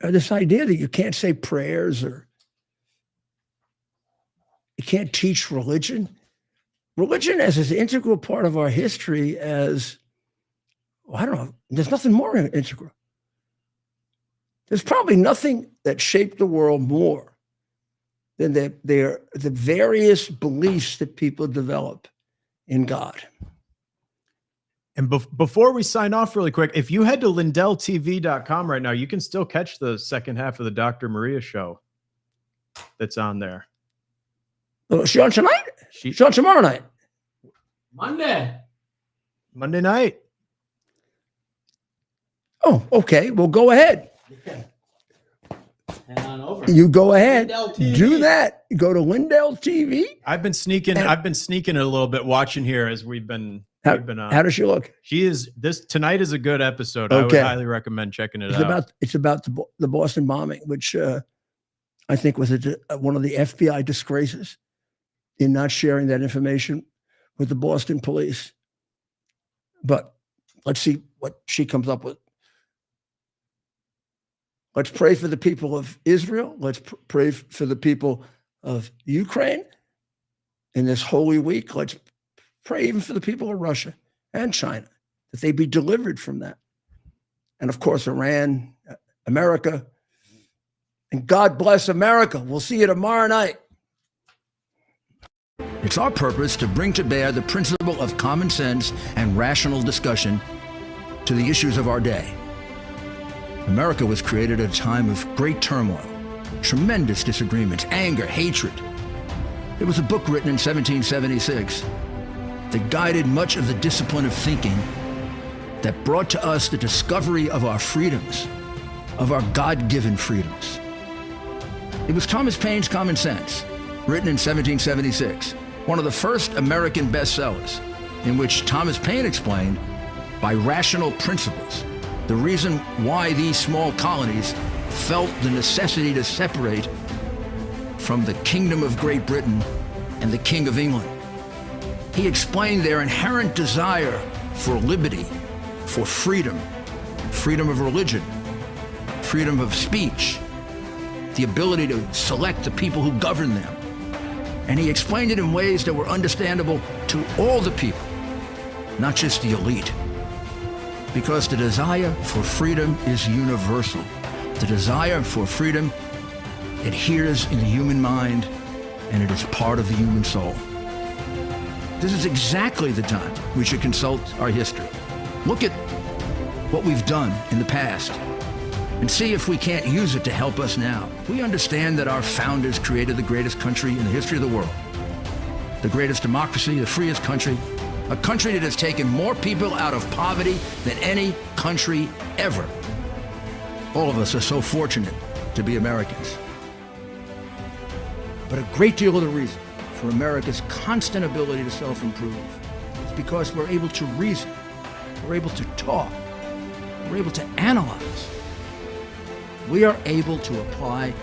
This idea that you can't say prayers or you can't teach religion. Religion as an integral part of our history as, well, I don't know, there's nothing more integral. There's probably nothing that shaped the world more than the various beliefs that people develop in God. And before we sign off really quick, if you head to lindelltv.com right now, you can still catch the second half of the Dr. Maria show that's on there. Oh, she on tonight? She's on tomorrow night. Monday night. Oh, okay. Well, go ahead. Head on over. You go ahead. Lindell TV. Do that. Go to Lindell TV. I've been sneaking a little bit watching here as we've been on. How does she look? Tonight is a good episode. Okay. I would highly recommend checking it out. It's about the Boston bombing, which I think was one of the FBI disgraces in not sharing that information with the Boston police. But let's see what she comes up with. Let's pray for the people of Israel. Let's pray for the people of Ukraine in this holy week. Let's pray even for the people of Russia and China, that they be delivered from that. And of course, Iran, America, and God bless America. We'll see you tomorrow night. It's our purpose to bring to bear the principle of common sense and rational discussion to the issues of our day. America was created at a time of great turmoil, tremendous disagreements, anger, hatred. There was a book written in 1776 that guided much of the discipline of thinking that brought to us the discovery of our freedoms, of our God-given freedoms. It was Thomas Paine's Common Sense, written in 1776, one of the first American bestsellers, in which Thomas Paine explained, by rational principles, the reason why these small colonies felt the necessity to separate from the Kingdom of Great Britain and the King of England. He explained their inherent desire for liberty, for freedom, freedom of religion, freedom of speech, the ability to select the people who govern them. And he explained it in ways that were understandable to all the people, not just the elite. Because the desire for freedom is universal. The desire for freedom adheres in the human mind, and it is part of the human soul. This is exactly the time we should consult our history. Look at what we've done in the past and see if we can't use it to help us now. We understand that our founders created the greatest country in the history of the world, the greatest democracy, the freest country, a country that has taken more people out of poverty than any country ever. All of us are so fortunate to be Americans. But a great deal of the reason for America's constant ability to self-improve is because we're able to reason, we're able to talk, we're able to analyze. We are able to apply